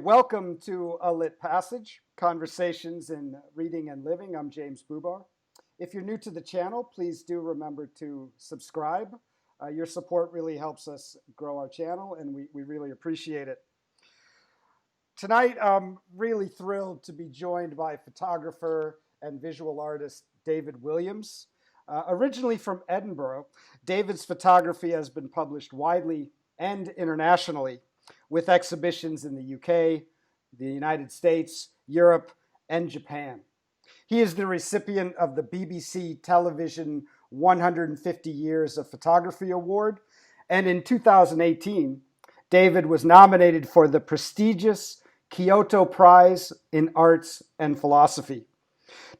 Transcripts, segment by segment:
welcome to A Lit Passage, Conversations in Reading and Living. I'm James Bubar. If you're new to the channel, please do remember to subscribe. Your support really helps us grow our channel, and we really appreciate it. Tonight, I'm really thrilled to be joined by photographer and visual artist David Williams. Originally from Edinburgh, David's photography has been published widely and internationally, with exhibitions in the UK, the United States, Europe, and Japan. He is the recipient of the BBC Television 150 Years of Photography Award, and in 2018, David was nominated for the prestigious Kyoto Prize in Arts and Philosophy.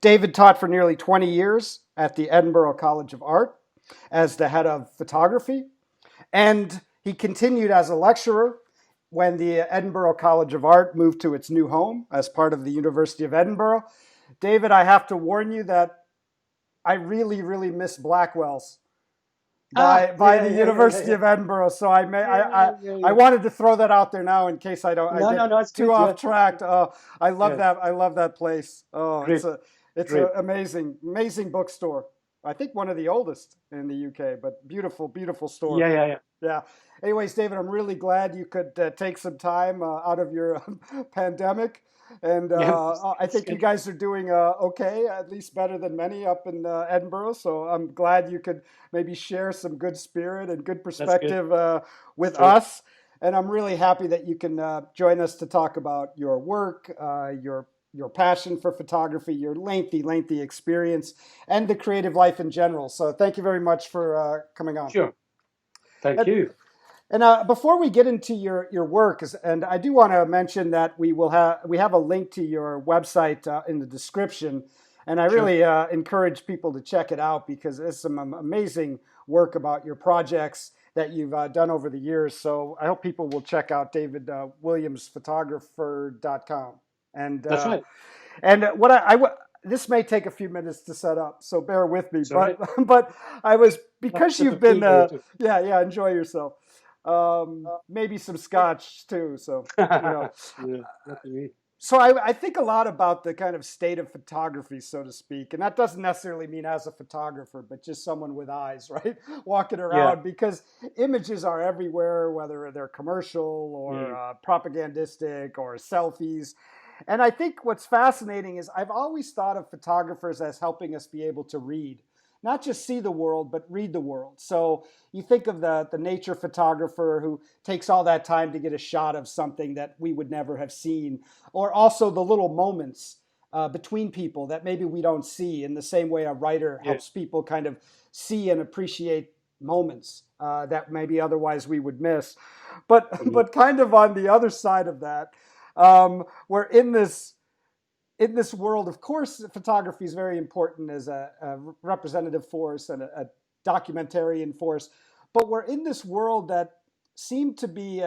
David taught for nearly 20 years at the Edinburgh College of Art as the head of photography, and he continued as a lecturer when the Edinburgh College of Art moved to its new home as part of the University of Edinburgh. David, I have to warn you that I really, really miss Blackwell's by the University of Edinburgh. So I wanted to throw that out there now in case I get too off track. I love that. I love that place. Oh, great. It's an amazing bookstore. I think one of the oldest in the UK, but beautiful store. Yeah. Anyways, David, I'm really glad you could take some time out of your pandemic. And I think you guys are doing okay, at least better than many up in Edinburgh. So I'm glad you could maybe share some good spirit and good perspective with us. And I'm really happy that you can join us to talk about your work, your passion for photography, your lengthy experience, and the creative life in general. So thank you very much for coming on. Sure. Thank you. And before we get into your work, and I do want to mention that we have a link to your website in the description, and I really encourage people to check it out because there's some amazing work about your projects that you've done over the years. So I hope people will check out davidwilliamsphotographer.com. And that's right. And this may take a few minutes to set up, so bear with me. But I was because you've been enjoy yourself. Maybe some scotch too. So So I think a lot about the kind of state of photography, so to speak, and that doesn't necessarily mean as a photographer, but just someone with eyes, right, walking around because images are everywhere, whether they're commercial or propagandistic or selfies. And I think what's fascinating is I've always thought of photographers as helping us be able to read. Not just see the world, but read the world. So you think of the nature photographer who takes all that time to get a shot of something that we would never have seen, or also the little moments between people that maybe we don't see in the same way a writer helps people kind of see and appreciate moments that maybe otherwise we would miss. But kind of on the other side of that, we're in this world, of course, photography is very important as a representative force and a documentarian force. But we're in this world that seemed to be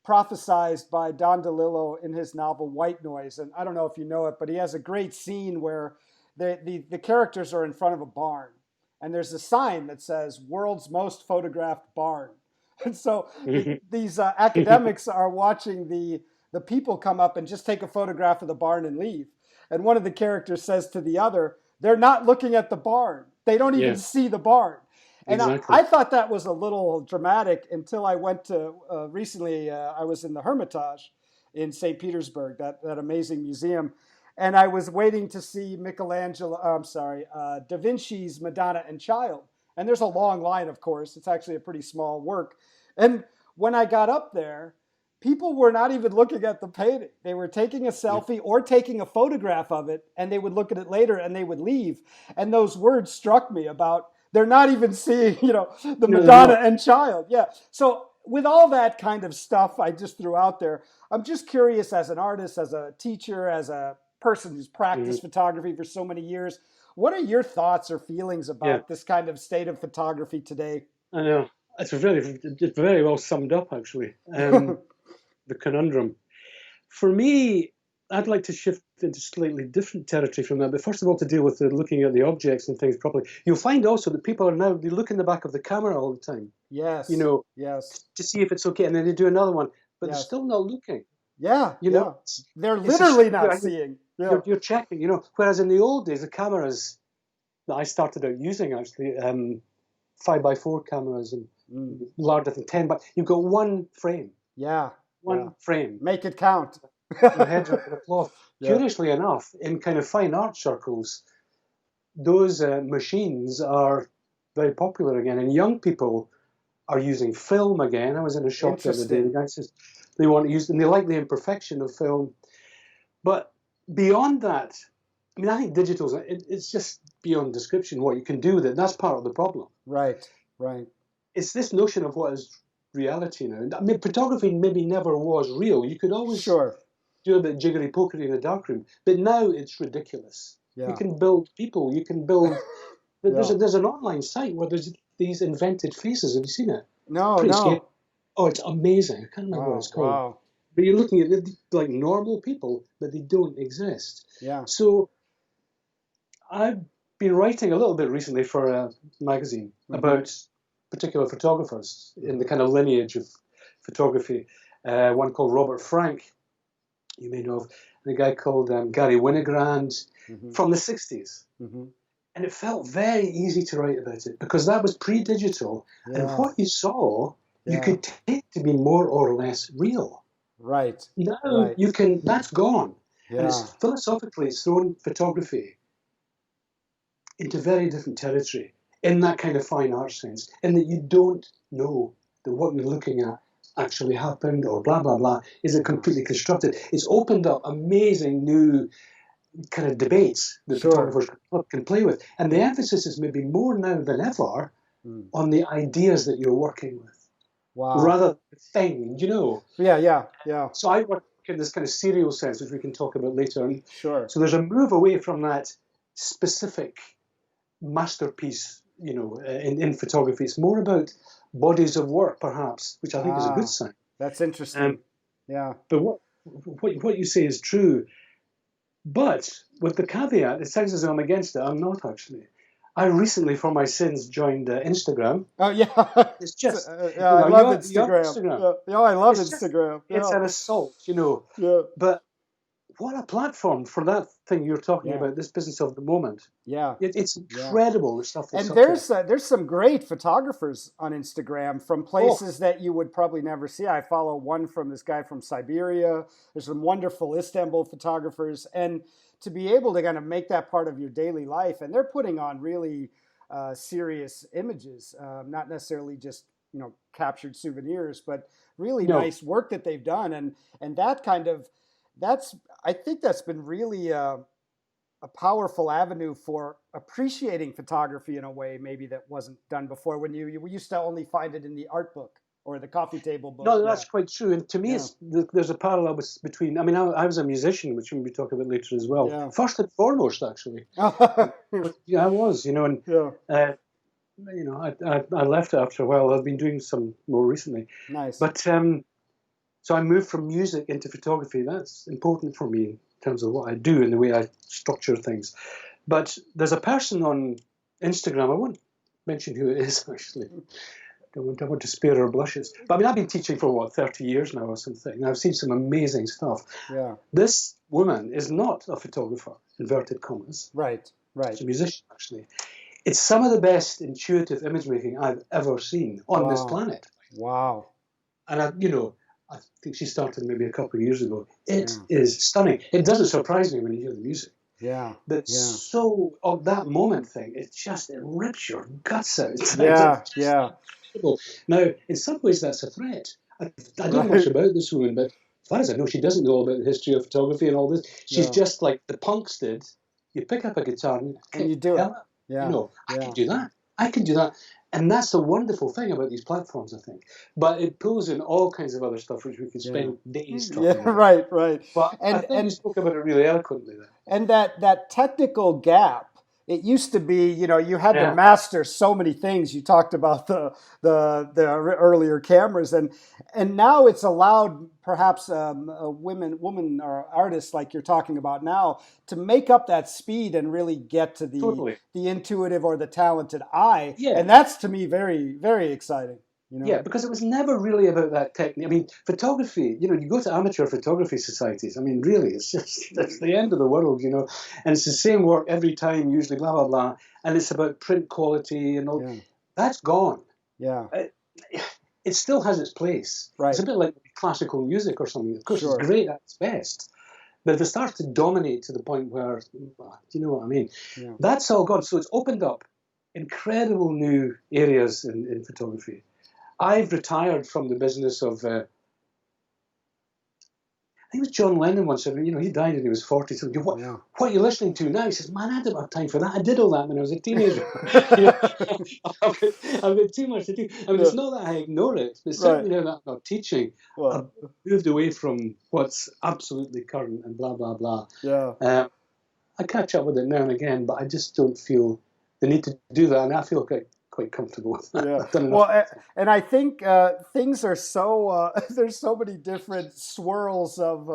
prophesized by Don DeLillo in his novel White Noise. And I don't know if you know it, but he has a great scene where the characters are in front of a barn. And there's a sign that says, "World's Most Photographed Barn." And so these academics are watching the people come up and just take a photograph of the barn and leave. And one of the characters says to the other, they're not looking at the barn. They don't even see the barn. And I thought that was a little dramatic until I went to, recently, I was in the Hermitage in St. Petersburg, that amazing museum. And I was waiting to see Da Vinci's Madonna and Child. And there's a long line, of course. It's actually a pretty small work. And when I got up there, people were not even looking at the painting. They were taking a selfie or taking a photograph of it, and they would look at it later and they would leave. And those words struck me about they're not even seeing, the Madonna and Child. Yeah. So with all that kind of stuff I just threw out there, I'm just curious as an artist, as a teacher, as a person who's practiced photography for so many years, what are your thoughts or feelings about this kind of state of photography today? I know. It's very well summed up, actually. The conundrum. For me, I'd like to shift into slightly different territory from that. But first of all, to deal with looking at the objects and things properly. You'll find also that people are now, they look in the back of the camera all the time. Yes. To see if it's okay. And then they do another one, but they're still not looking. Yeah, You yeah. know, They're it's a literally not seeing. Yeah. you're checking. You know, whereas in the old days, the cameras that I started out using actually, 5x4 cameras and Mm. larger than 10, but you've got one frame, Yeah, yeah. one frame. Make it count. Your head's under the cloth. Yeah. Curiously enough, in kind of fine art circles, those machines are very popular again, and young people are using film again. I was in a shop the other day. The Interesting. guy says they want to use, and they like the imperfection of film. But beyond that, I mean, I think digital it's just beyond description what you can do with it. That's part of the problem. Right, right. It's this notion of what is reality now. I mean, photography maybe never was real. You could always Sure. do a bit jiggery pokery in the darkroom, but now it's ridiculous. You Yeah. can build people. You can build. Yeah. There's an online site where there's these invented faces. Have you seen it? No, Pretty scary. no. Oh, it's amazing. I can't remember what Wow, it's called. wow. But you're looking at it like normal people, but they don't exist. Yeah. So I've been writing a little bit recently for a magazine about particular photographers in the kind of lineage of photography. One called Robert Frank, you may know of, and a guy called Gary Winogrand from the 60s. And it felt very easy to write about it because that was pre-digital. Yeah. And what you saw, you Yeah. could take to be more or less real. Right. Now Right. you can, that's gone. And Yeah. it's philosophically, it's thrown photography into very different territory in that kind of fine art sense, in that you don't know that what you're looking at actually happened or blah, blah, blah. Is it completely constructed? It's opened up amazing new kind of debates that Sure. photographers can play with. And the emphasis is maybe more now than ever on the ideas that you're working with. Wow. Rather than the thing, you know. Yeah, yeah, yeah. So I work in this kind of serial sense, which we can talk about later. And Sure. so there's a move away from that specific masterpiece, you know, in photography. It's more about bodies of work, perhaps, which I think is a good sign. That's interesting. Yeah. But what you say is true. But with the caveat, it sounds as though I'm against it. I'm not actually. I recently, for my sins, joined Instagram. Oh yeah. It's just yeah, I love Instagram. Yeah, I love Instagram. It's an assault, you know. Yeah. But what a platform for that thing you're talking about, this business of the moment. Yeah. It's incredible, the stuff that's And there's some great photographers on Instagram from places that you would probably never see. I follow one from this guy from Siberia. There's some wonderful Istanbul photographers. And to be able to kind of make that part of your daily life, and they're putting on really serious images, not necessarily just, you know, captured souvenirs, but really nice work that they've done. And that kind of, I think that's been really a powerful avenue for appreciating photography in a way maybe that wasn't done before, when we used to only find it in the art book or the coffee table book. No, that's quite true. And to me, there's a parallel between, I mean, I was a musician, which we'll be talking about later as well. Yeah. First and foremost, actually. I was, you know, and you know, I left it after a while. I've been doing some more recently. Nice. But so I moved from music into photography. That's important for me in terms of what I do and the way I structure things. But there's a person on Instagram, I won't mention who it is actually. I don't want to spare her blushes. But I mean, I've been teaching for 30 years now or something. And I've seen some amazing stuff. Yeah. This woman is not a photographer, inverted commas. Right, right. She's a musician, actually. It's some of the best intuitive image making I've ever seen on this planet. Wow. And I think she started maybe a couple of years ago. It is stunning. It doesn't surprise me when you hear the music. Yeah. But so of that moment thing, it rips your guts out. Yeah. Now, in some ways, that's a threat. I don't know much about this woman, but as far as I know, she doesn't know all about the history of photography and all this. She's just like the punks did. You pick up a guitar and you do it. Yeah. You know, I can do that. I can do that. And that's the wonderful thing about these platforms, I think. But it pulls in all kinds of other stuff, which we could spend days talking about. Right. But I think you spoke about it really eloquently there. And that technical gap, it used to be, you know, you had to master so many things. You talked about the earlier cameras, and now it's allowed perhaps a woman or artists like you're talking about now to make up that speed and really get to the intuitive or the talented eye. Yeah. And that's, to me, very, very exciting. You know? Yeah, because it was never really about that technique. I mean, photography, you know, you go to amateur photography societies, I mean, really, it's just, it's the end of the world, you know, and it's the same work every time, usually, blah, blah, blah, and it's about print quality and all. Yeah. That's gone. Yeah. It still has its place. Right. It's a bit like classical music or something. Of course, Sure. it's great at its best. But if it starts to dominate to the point where, do you know what I mean? Yeah. That's all gone. So it's opened up incredible new areas in photography. I've retired from the business of, I think it was John Lennon once said, you know, he died when he was 40. So what are you listening to now? He says, man, I don't have time for that. I did all that when I was a teenager. You know, I've got too much to do. I mean, it's not that I ignore it, but certainly now that I'm not teaching, I've moved away from what's absolutely current and blah, blah, blah. Yeah. I catch up with it now and again, but I just don't feel the need to do that. And I feel quite comfortable with that. Yeah. Well, and I think things are so there's so many different swirls of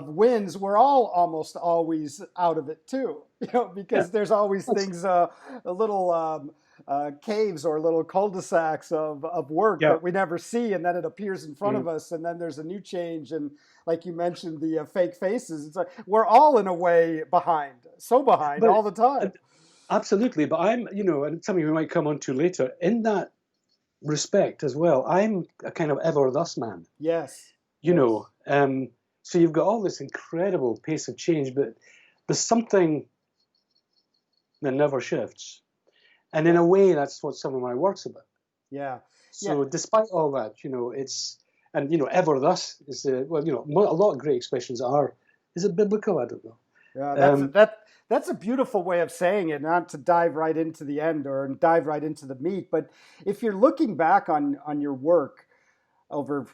winds. We're all almost always out of it too, you know, because there's always things little caves or little cul-de-sacs of work that we never see, and then it appears in front of us, and then there's a new change. And like you mentioned, the fake faces. It's like we're all in a way behind, all the time. Absolutely, but I'm, you know, and something we might come on to later, in that respect as well, I'm a kind of ever thus man. Yes. You know, so you've got all this incredible pace of change, but there's something that never shifts. And in a way, that's what some of my work's about. Yeah. So despite all that, you know, it's, and, you know, ever thus is, well, you know, a lot of great expressions is it biblical? I don't know. Yeah, that's a beautiful way of saying it, not to dive right into the end or dive right into the meat. But if you're looking back on your work over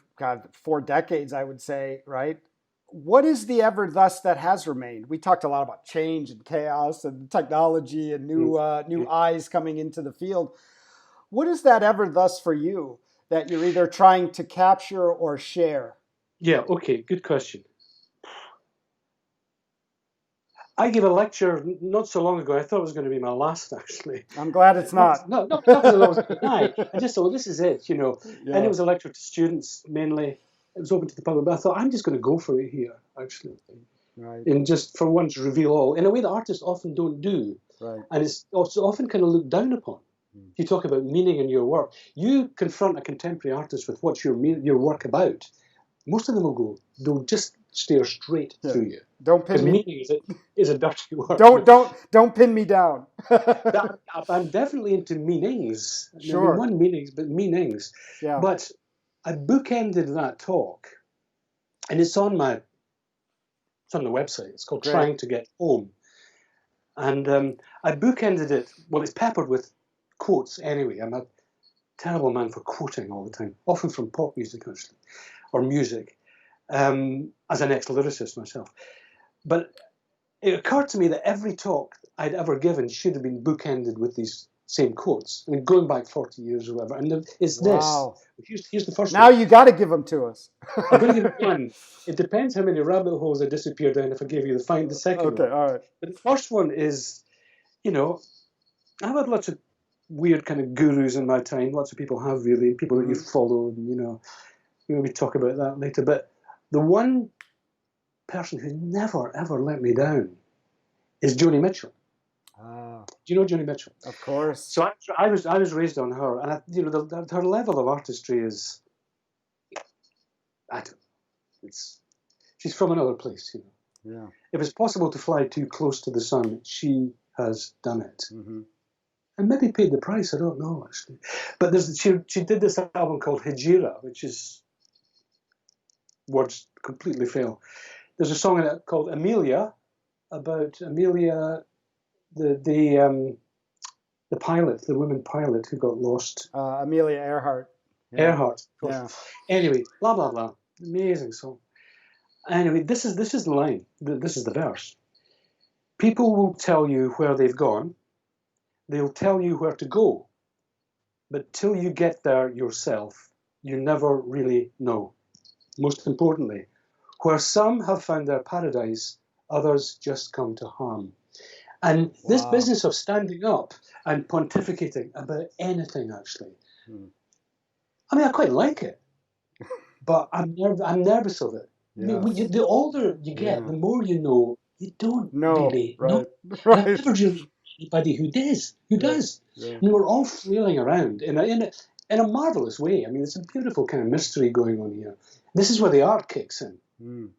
4 decades, I would say, right? What is the ever thus that has remained? We talked a lot about change and chaos and technology and new eyes coming into the field. What is that ever thus for you that you're either trying to capture or share? Yeah, okay, good question. I gave a lecture not so long ago. I thought it was going to be my last, actually. I'm glad it's not. Not because I was going to die. I just thought, this is it, you know. Yeah. And it was a lecture to students mainly. It was open to the public, but I thought, I'm just going to go for it here, actually. Right. And just for once reveal all, in a way that artists often don't do. Right. And it's often kind of looked down upon. If you talk about meaning in your work, you confront a contemporary artist with what's your work about, most of them they'll just stare straight through you. Don't pin me. Meaning is a dirty word. Don't pin me down. I'm definitely into meanings. Sure. I mean, one meanings, but meanings. Yeah. But I bookended that talk, and it's on the website. It's called Trying to Get Home, and I bookended it. Well, it's peppered with quotes anyway. I'm a terrible man for quoting all the time, often from pop music actually, or music. As an ex-lyricist myself. But it occurred to me that every talk I'd ever given should have been bookended with these same quotes. I mean, going back 40 years or whatever. And it's this. Here's the first one. Now you got to give them to us. I'm going to give you one. It depends how many rabbit holes I disappear down if I give you the second one. Okay, all right. But the first one is, you know, I've had lots of weird kind of gurus in my time. Lots of people have, really. People that you follow, and, you know, we talk about that later. But the one person who never, ever let me down is Joni Mitchell. Do you know Joni Mitchell? Of course. So I was raised on her, and you know, her level of artistry is, she's from another place, you know. Yeah. If it's possible to fly too close to the sun, she has done it. Mm-hmm. And maybe paid the price, I don't know, actually. But she did this album called Hijira, which is, words completely fail. There's a song in it called Amelia, about Amelia, the pilot, the woman pilot who got lost. Amelia Earhart. Yeah. Earhart. Yeah. Anyway, blah blah blah. Amazing song. Anyway, this is the line. This is the verse. People will tell you where they've gone. They'll tell you where to go. But till you get there yourself, you never really know. Most importantly, where some have found their paradise, others just come to harm. And this business of standing up and pontificating about anything, actually, I mean, I quite like it, but I'm nervous of it. I mean, Yes. the older you get, Yeah. the more you know. You don't No. really know, Right. and I've Right. never really met anybody who does. Who Yeah. does? Yeah. I mean, we're all flailing around in a marvelous way. I mean, it's a beautiful kind of mystery going on here. This is where the art kicks in Mm.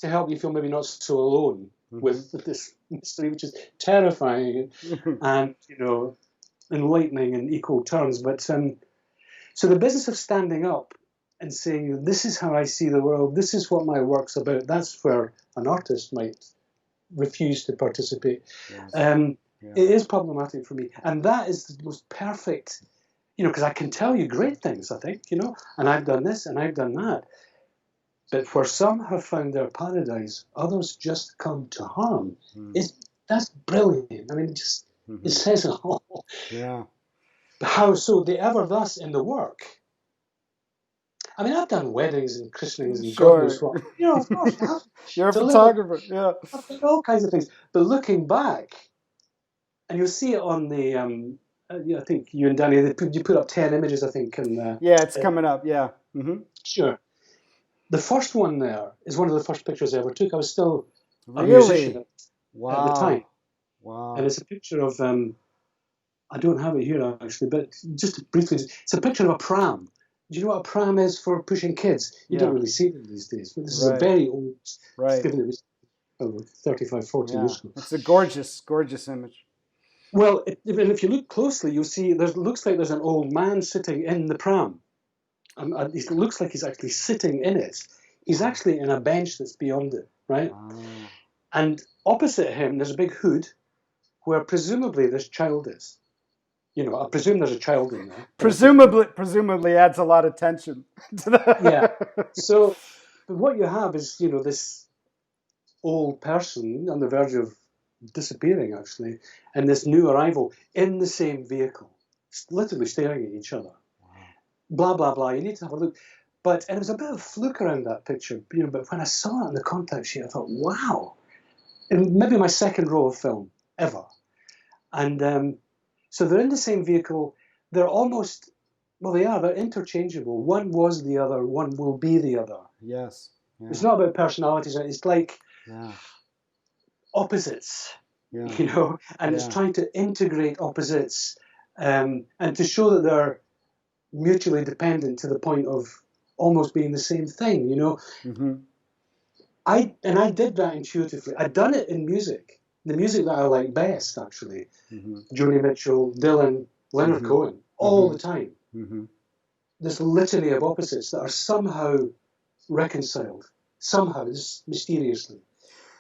to help you feel maybe not so alone Mm-hmm. with this mystery, which is terrifying and enlightening in equal terms. But so the business of standing up and saying, "This is how I see the world. This is what my work's about." That's where an artist might refuse to participate. Yes. Um, Yeah. it is problematic for me, and that is the most perfect. Because I can tell you great things, I think, and I've done this and I've done that. But where some have found their paradise, others just come to harm. Mm. That's brilliant. I mean, it says it all. Yeah. How so? The ever thus in the work. I mean, I've done weddings and christenings and God knows Sure. what. Of course, I have You're a to live it. photographer. Yeah. I've done all kinds of things. But looking back, and you'll see it on the. I think you and Danny, you put up 10 images, I think, and Yeah, it's coming up. Yeah. Mm-hmm. sure. The first one there is one of the first pictures I ever took. I was still a musician Really? at the time. Wow. Wow. And it's a picture of, I don't have it here actually, but just briefly, it's a picture of a pram. Do you know what a pram is for pushing kids? You Yeah. don't really see them these days, but this is a Right. very old, Right. given it was 35, 40 Yeah. years ago. It's a gorgeous, gorgeous image. Well, if you look closely, you'll see looks like there's an old man sitting in the pram. It looks like he's actually sitting in it. He's actually in a bench that's beyond it, right? Wow. And opposite him, there's a big hood where presumably this child is. I presume there's a child in there. Presumably adds a lot of tension to the Yeah. So but what you have is, this old person on the verge of disappearing, actually, and this new arrival in the same vehicle, literally staring at each other. Wow. Blah, blah, blah. You need to have a look. And it was a bit of a fluke around that picture, but when I saw it on the contact sheet, I thought, wow. And maybe my second row of film ever. And so they're in the same vehicle. They're almost, well, they're interchangeable. One was the other, one will be the other. Yes. Yeah. It's not about personalities. It's like opposites, Yeah. and it's trying to integrate opposites and to show that they're mutually dependent to the point of almost being the same thing, Mm-hmm. I did that intuitively. I'd done it in music. The music that I like best, actually. Mm-hmm. Joni Mitchell, Dylan, Leonard Cohen, all the time. Mm-hmm. This litany of opposites that are somehow reconciled, somehow, mysteriously.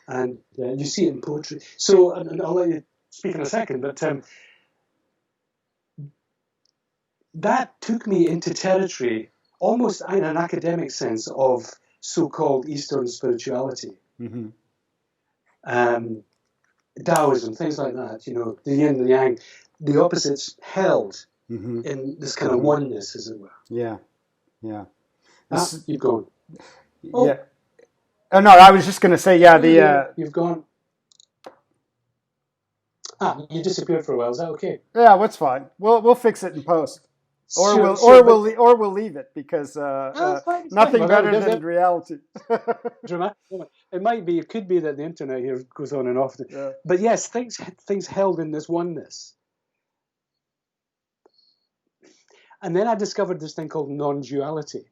And you see it in poetry. So, and I'll let you speak in a second, but that took me into territory, almost in an academic sense, of so-called Eastern spirituality. Mm-hmm. Taoism, things like that, the yin and the yang, the opposites held in this kind of oneness, as it were. Yeah, yeah. You've gone. Yeah. Oh no, I was just going to say, You've gone. You disappeared for a while. Is that okay? Yeah, that's fine. We'll fix it in post, or we'll leave it because nothing better than reality. Dramatic moment. It could be that the internet here goes on and off. Yeah. But yes, things held in this oneness. And then I discovered this thing called non-duality,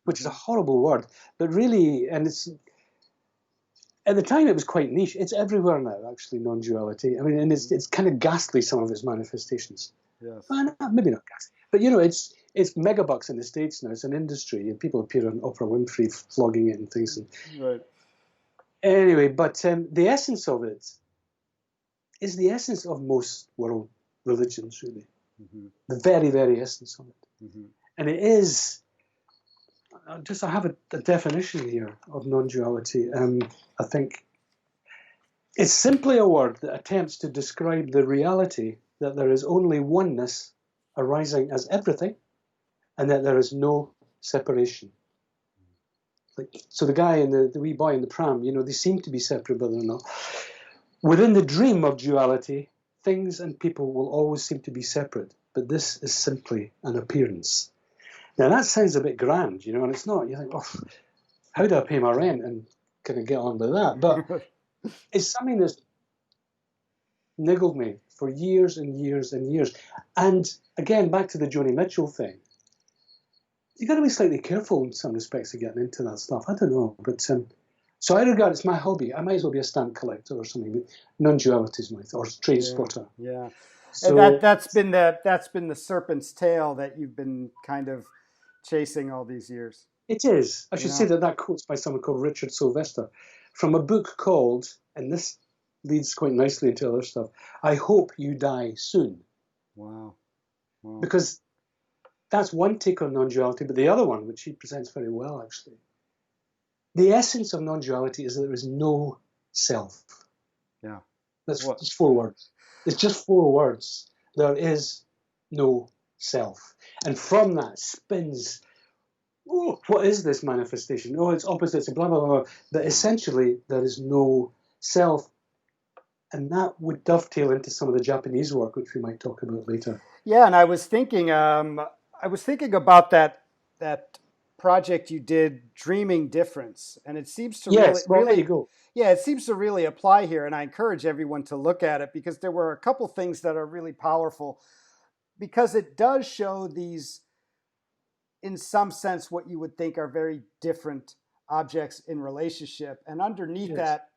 which is a horrible word, but really, and it's at the time it was quite niche. It's everywhere now, actually, non-duality. I mean, and it's kind of ghastly, some of its manifestations. Yes. Maybe not ghastly, but it's megabucks in the States now. It's an industry, and people appear on Oprah Winfrey flogging it and things. Right. Anyway, but the essence of it is the essence of most world religions, really. The very, very essence of it. And it is, I have a definition here of non-duality. I think it's simply a word that attempts to describe the reality that there is only oneness arising as everything, and that there is no separation. So the guy and the wee boy in the pram, they seem to be separate, but they're not. Within the dream of duality, things and people will always seem to be separate, but this is simply an appearance. Now that sounds a bit grand, you know, and it's not. You think, oh, how do I pay my rent and can I get on with that? But it's something that's niggled me for years and years and years. And again, back to the Joni Mitchell thing. You got to be slightly careful in some respects of getting into that stuff. I don't know, but so I regard it's my hobby. I might as well be a stamp collector or something. But non-duality is my or trade spotter. Yeah. So And that's been the serpent's tail that you've been kind of chasing all these years. it is. I should say that quote's by someone called Richard Sylvester from a book called, and this leads quite nicely into other stuff, I Hope You Die Soon. Wow. Because that's one take on non-duality, but the other one, which he presents very well, actually, the essence of non-duality is that there is no self. Yeah. That's just 4 words. It's just 4 words. There is no self. And from that spins, oh, what is this manifestation? Oh, it's opposites, blah, blah, blah. But essentially, there is no self. And that would dovetail into some of the Japanese work, which we might talk about later. Yeah, and I was thinking about that project you did, Dreaming Difference, and it seems to There you go. Yeah, it seems to really apply here, and I encourage everyone to look at it because there were a couple things that are really powerful, because it does show these, in some sense, what you would think are very different objects in relationship, and underneath that,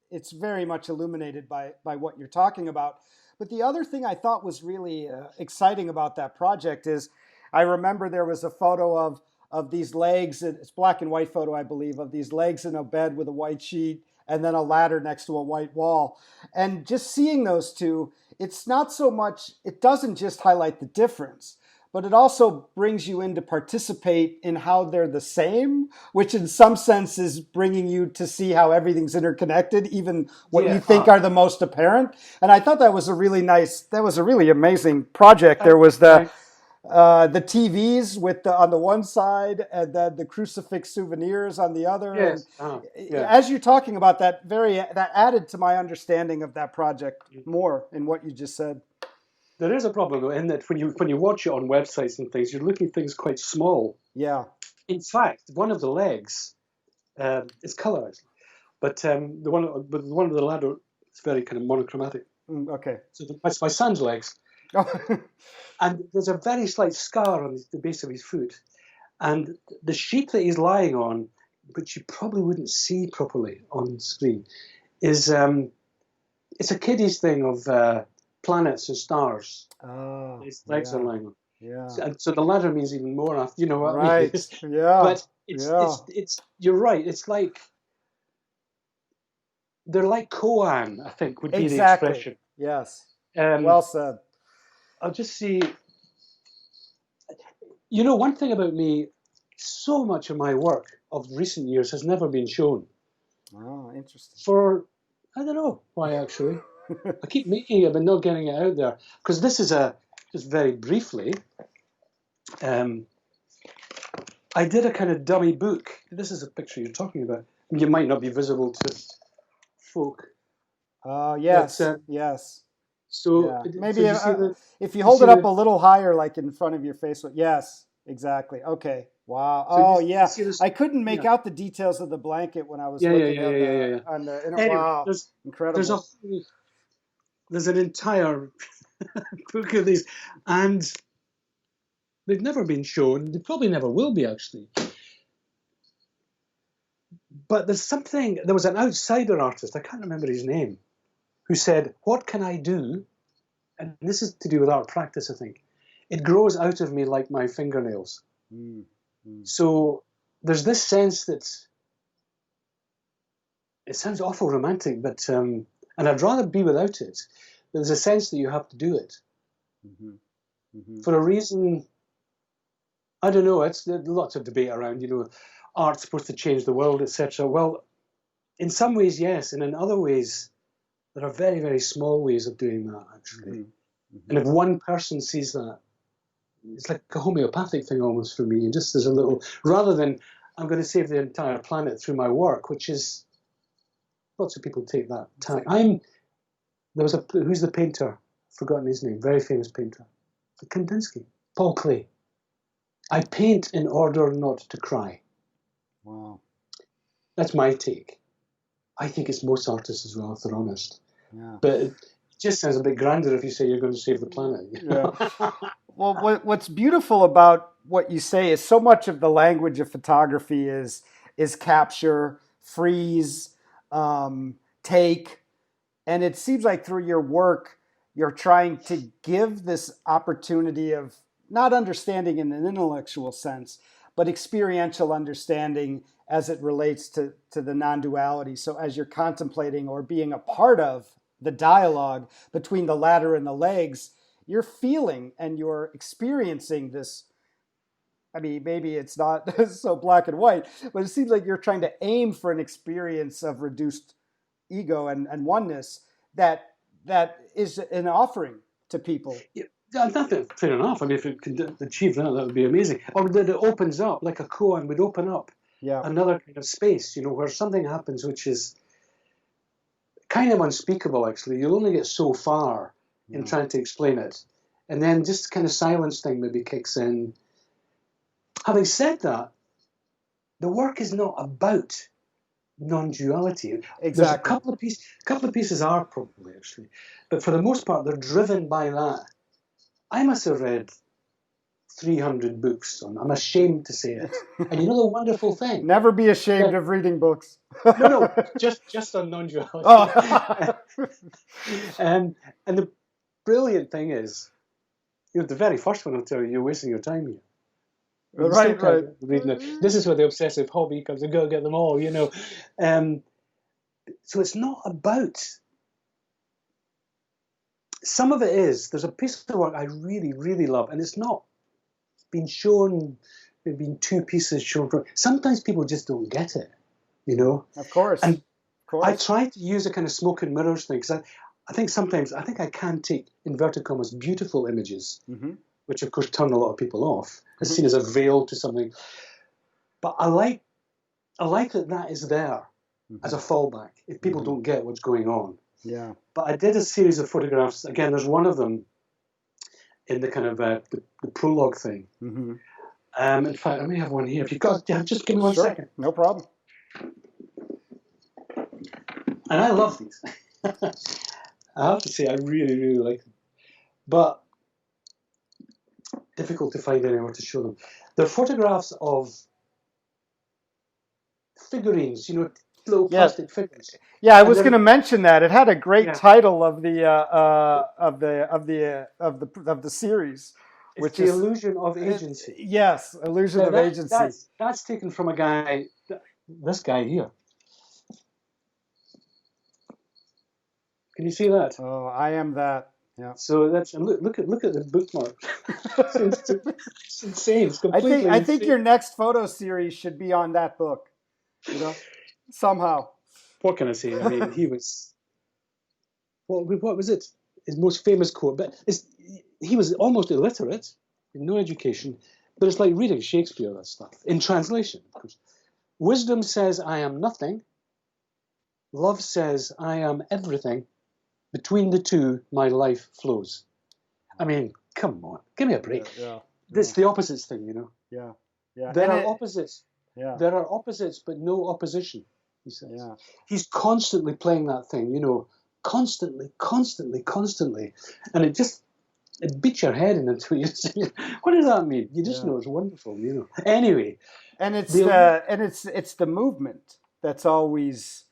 it's very much illuminated by what you're talking about. But the other thing I thought was really exciting about that project is, I remember there was a photo of these legs, it's black and white photo, I believe, of these legs in a bed with a white sheet and then a ladder next to a white wall. And just seeing those two, it's not so much, it doesn't just highlight the difference, but it also brings you in to participate in how they're the same, which in some sense is bringing you to see how everything's interconnected, even what you think are the most apparent. And I thought that was a really amazing project. There was the TVs on the one side, and then the crucifix souvenirs on the other. Yes. As you're talking about that, that added to my understanding of that project more in what you just said. There is a problem though, in that when you watch it on websites and things, you're looking at things quite small. Yeah. In fact, one of the legs is colorized, but the one of the ladder is very kind of monochromatic. Okay. So that's my son's legs. And there's a very slight scar on the base of his foot. And the sheet that he's lying on, which you probably wouldn't see properly on screen, is it's a kiddies thing of planets and stars. His legs are lying on. Yeah. So the ladder means even more after, you know what I mean? Yeah. But it's you're right. It's like, they're like koan, I think, would be the expression. Yes. Well said. I'll just see. You know, one thing about me, so much of my work of recent years has never been shown. Oh, interesting. For, I don't know why, actually. I keep making it, but not getting it out there. Because this is just very briefly, I did a kind of dummy book. This is a picture you're talking about. You might not be visible to folk. Yes, yes. So maybe if you hold it up a little higher, like in front of your face. Yes, exactly. Okay. Wow. So I couldn't make out the details of the blanket when I was looking on the anyway, wow, incredible. There's an entire book of these, and they've never been shown. They probably never will be, actually. But there was an outsider artist, I can't remember his name, who said, what can I do? And this is to do with art practice, I think. It grows out of me like my fingernails. So there's this sense that, it sounds awful romantic, but and I'd rather be without it. But there's a sense that you have to do it. For a reason, I don't know, there's lots of debate around, you know, art's supposed to change the world, etc. Well, in some ways, yes, and in other ways, there are very, very small ways of doing that, actually. And if one person sees that, it's like a homeopathic thing almost for me. And just as a little, rather than I'm going to save the entire planet through my work, which is, lots of people take that time. Who's the painter? I've forgotten his name, very famous painter. Kandinsky, Paul Klee. I paint in order not to cry. Wow. That's my take. I think it's most artists as well, if they're honest. Yeah. But it just sounds a bit grander if you say you're going to save the planet. Yeah. Well, what's beautiful about what you say is so much of the language of photography is capture, freeze, take, and it seems like through your work you're trying to give this opportunity of not understanding in an intellectual sense, but experiential understanding as it relates to the non-duality. So as you're contemplating or being a part of the dialogue between the ladder and the legs, you're feeling and you're experiencing this. I mean, maybe it's not so black and white, but it seems like you're trying to aim for an experience of reduced ego and oneness that is an offering to people. Yeah, that's fair enough. I mean, if it could achieve that, that would be amazing. Or that it opens up, like a Cohen would open up Yeah. another kind of space, you know, where something happens which is kind of unspeakable, actually. You'll only get so far in trying to explain it. And then just kind of silence thing maybe kicks in. Having said that, the work is not about non-duality. Exactly. There's a couple of pieces are probably, actually. But for the most part, they're driven by that. I must have read 300 books on. I'm ashamed to say it. And you know the wonderful thing? Never be ashamed of reading books. No, just on non-duality. Oh. And the brilliant thing is, you know, the very first one will tell you you're wasting your time here. Right. Reading it. This is where the obsessive hobby comes. I go get them all, you know. So it's not about. Some of it is. There's a piece of work I really, really love, and it's not been shown. There've been two pieces shown. Sometimes people just don't get it, you know. Of course. And of course. I try to use a kind of smoke and mirrors thing because I think sometimes I can take inverted commas beautiful images, which of course turn a lot of people off. It's seen as a veil to something. But I like that is there as a fallback if people don't get what's going on. Yeah. But I did a series of photographs. Again, there's one of them in the kind of the prologue thing. In fact, I may have one here. If you've got, just give me one second. No problem. And I love these. I have to say, I really, really like them. But difficult to find anywhere to show them. They're photographs of figurines, you know, little plastic figures. Yeah, I was going to mention that. It had a great title of the series, which is the illusion of agency. Yes, illusion of agency. That's taken from a guy, this guy here. Can you see that? Oh, I am that. Yeah. So that's look at the bookmark. It's insane. It's completely I think your next photo series should be on that book. You know, somehow. What can I say? I mean, he was. What was it? His most famous quote, but he was almost illiterate, no education, but it's like reading Shakespeare. That stuff in translation, of course. Wisdom says, "I am nothing." Love says, "I am everything." Between the two, my life flows. I mean, come on, give me a break. It's the opposites thing, you know. Yeah. There are opposites. Yeah. There are opposites, but no opposition. He says. Yeah. He's constantly playing that thing, you know, constantly, and it beats your head into you. What does that mean? You just know it's wonderful, you know. Anyway, and it's the movement that's always.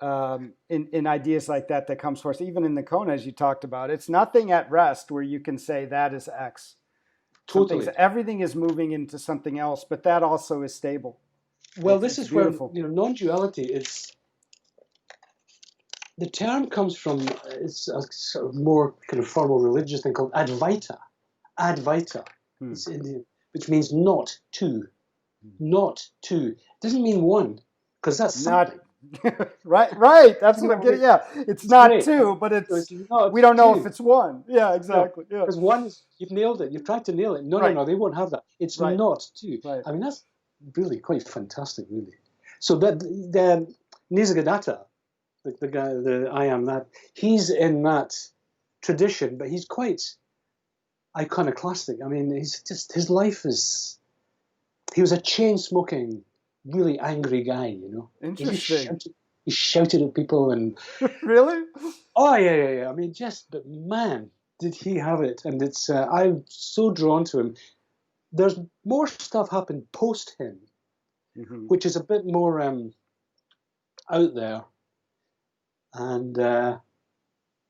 In ideas like that comes forth, even in the Cohen, as you talked about, it's nothing at rest where you can say that is X. Totally, everything is moving into something else, but that also is stable. Well, this is beautiful. Where non-duality is. The term comes from it's a sort of more kind of formal religious thing called Advaita. Advaita, it's Indian, which means not two. Not two. It doesn't mean one, because that's something. right. That's what I'm getting. Yeah, it's not two, but we don't know if it's one. Yeah, exactly. Because one is you've nailed it. You've tried to nail it. No, they won't have that. It's not two. Right. I mean, that's really quite fantastic, really. So that the Nisargadatta, the guy, the I am that, he's in that tradition, but he's quite iconoclastic. I mean, his life is he was a chain-smoking, really angry guy, you know. Interesting. He shouted at people and, Really? oh, yeah. I mean, but man, did he have it. And it's, I'm so drawn to him. There's more stuff happened post him, which is a bit more out there. And, but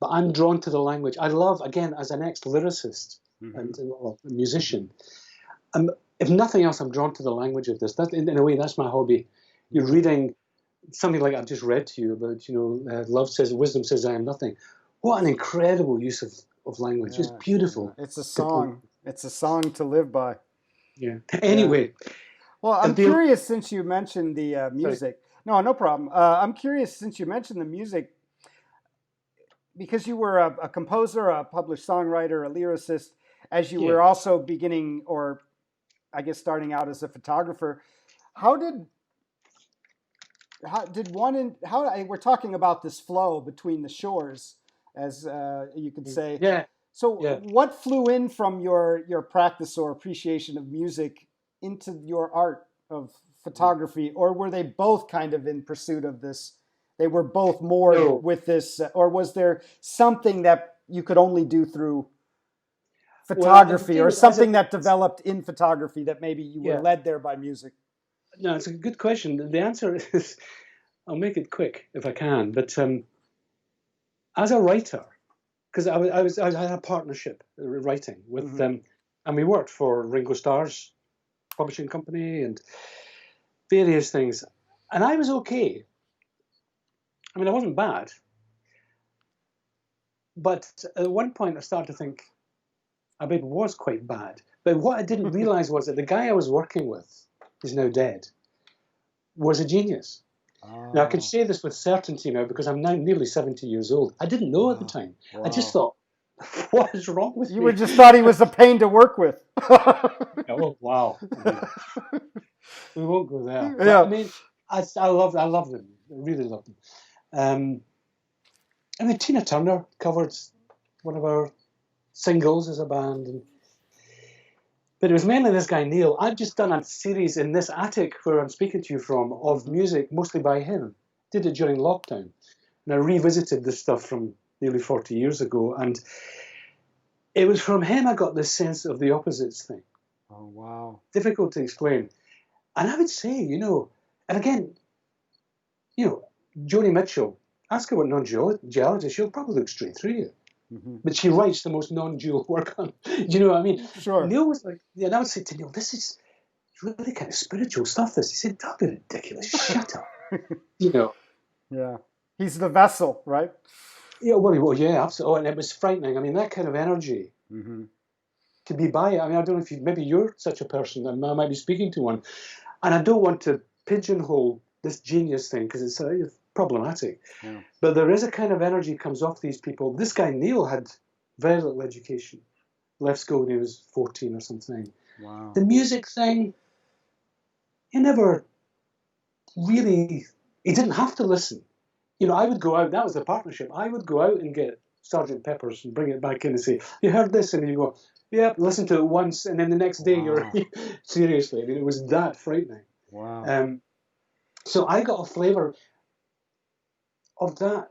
I'm drawn to the language. I love, again, as an ex-lyricist and a musician, if nothing else, I'm drawn to the language of this. That, in a way, that's my hobby. You're reading something like I've just read to you about, love says, wisdom says I am nothing. What an incredible use of language. It's beautiful. It's a song. It's a song to live by. Yeah. Anyway. Well, I'm curious since you mentioned the music. Sorry. No problem. I'm curious since you mentioned the music, because you were a composer, a published songwriter, a lyricist, as you were also beginning, or I guess starting out as a photographer. We're talking about this flow between the shores, as you could say. Yeah. So what flew in from your practice or appreciation of music into your art of photography, or were they both kind of in pursuit of this? They were both more with this, or was there something that you could only do through photography, or something that developed in photography that maybe you were led there by music? No, it's a good question. The answer is, I'll make it quick if I can, but as a writer, because I had a partnership writing with them, and we worked for Ringo Starr's publishing company and various things, and I was okay. I mean, I wasn't bad, but at one point I started to think I maybe was quite bad. But what I didn't realize was that the guy I was working with, who's now dead, was a genius. Now, I can say this with certainty now because I'm now nearly 70 years old. I didn't know at the time. I just thought, what is wrong with me? You just thought he was a pain to work with. Oh, wow. We won't go there. But, I mean, I love them. I really love them. I mean, Tina Turner covered one of our singles as a band. But it was mainly this guy, Neil. I've just done a series in this attic where I'm speaking to you from of music, mostly by him. Did it during lockdown. And I revisited this stuff from nearly 40 years ago. And it was from him I got this sense of the opposites thing. Oh, wow. Difficult to explain. And I would say, and again, Joni Mitchell, ask her what non-duality is, she'll probably look straight through you. But she writes the most non-dual work on. Do you know what I mean? Sure. Neil was like, and I would say to Neil, this is really kind of spiritual stuff. He said, don't be ridiculous. Shut up. Yeah. He's the vessel, right? Yeah. Well, yeah, absolutely. Oh, and it was frightening. I mean, that kind of energy to be by it. I mean, I don't know if maybe you're such a person. I might be speaking to one, and I don't want to pigeonhole this genius thing because it's problematic. Yeah. But there is a kind of energy comes off these people. This guy, Neil, had very little education. Left school when he was 14 or something. Wow. The music thing, he never really, he didn't have to listen. I would go out, that was the partnership. I would go out and get Sgt. Pepper's and bring it back in and say, you heard this? And you go, yeah, listen to it once. And then the next day you're, seriously, I mean, it was that frightening. Wow. So I got a flavour of that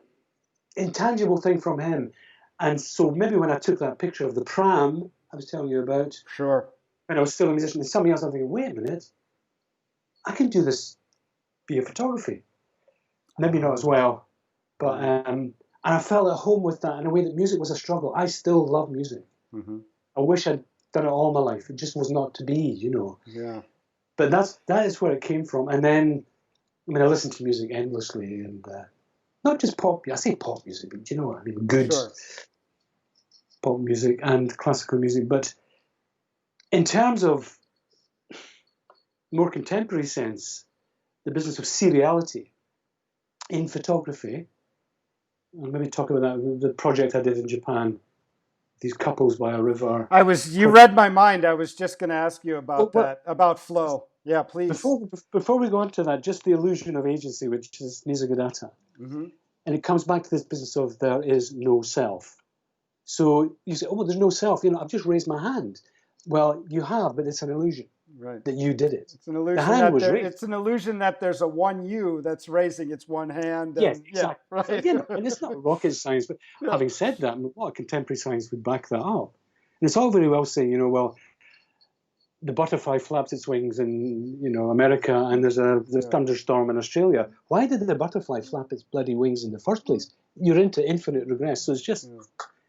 intangible thing from him. And so maybe when I took that picture of the pram I was telling you about, sure, when I was still a musician, and somebody else, I'm thinking, wait a minute, I can do this via photography. Maybe not as well, but and I felt at home with that in a way that music was a struggle. I still love music. I wish I'd done it all my life. It just was not to be, Yeah. But that is where it came from. And then, I mean, I listened to music endlessly, and not just pop. I say pop music, but you know what I mean? Good pop music and classical music. But in terms of more contemporary sense, the business of seriality in photography, I'll maybe talk about that, the project I did in Japan, these couples by a river. You read my mind. I was just going to ask you about that, about flow. Yeah, please. Before we go on to that, just the illusion of agency, which is Nisargadatta. And it comes back to this business of there is no self. So you say, oh, well, there's no self. I've just raised my hand. Well, you have, but it's an illusion. Right. that you did it. It's an The illusion hand that was raised. it's an illusion that there's a one you that's raising its one hand. Yes, And yeah, exactly. So, right. and it's not rocket science, but Yeah. having said that, a lot of contemporary science would back that up. And it's all very well saying, well, the butterfly flaps its wings in, America, and there's Yeah. thunderstorm in Australia. Why did the butterfly flap its bloody wings in the first place? You're into infinite regress. So it's just,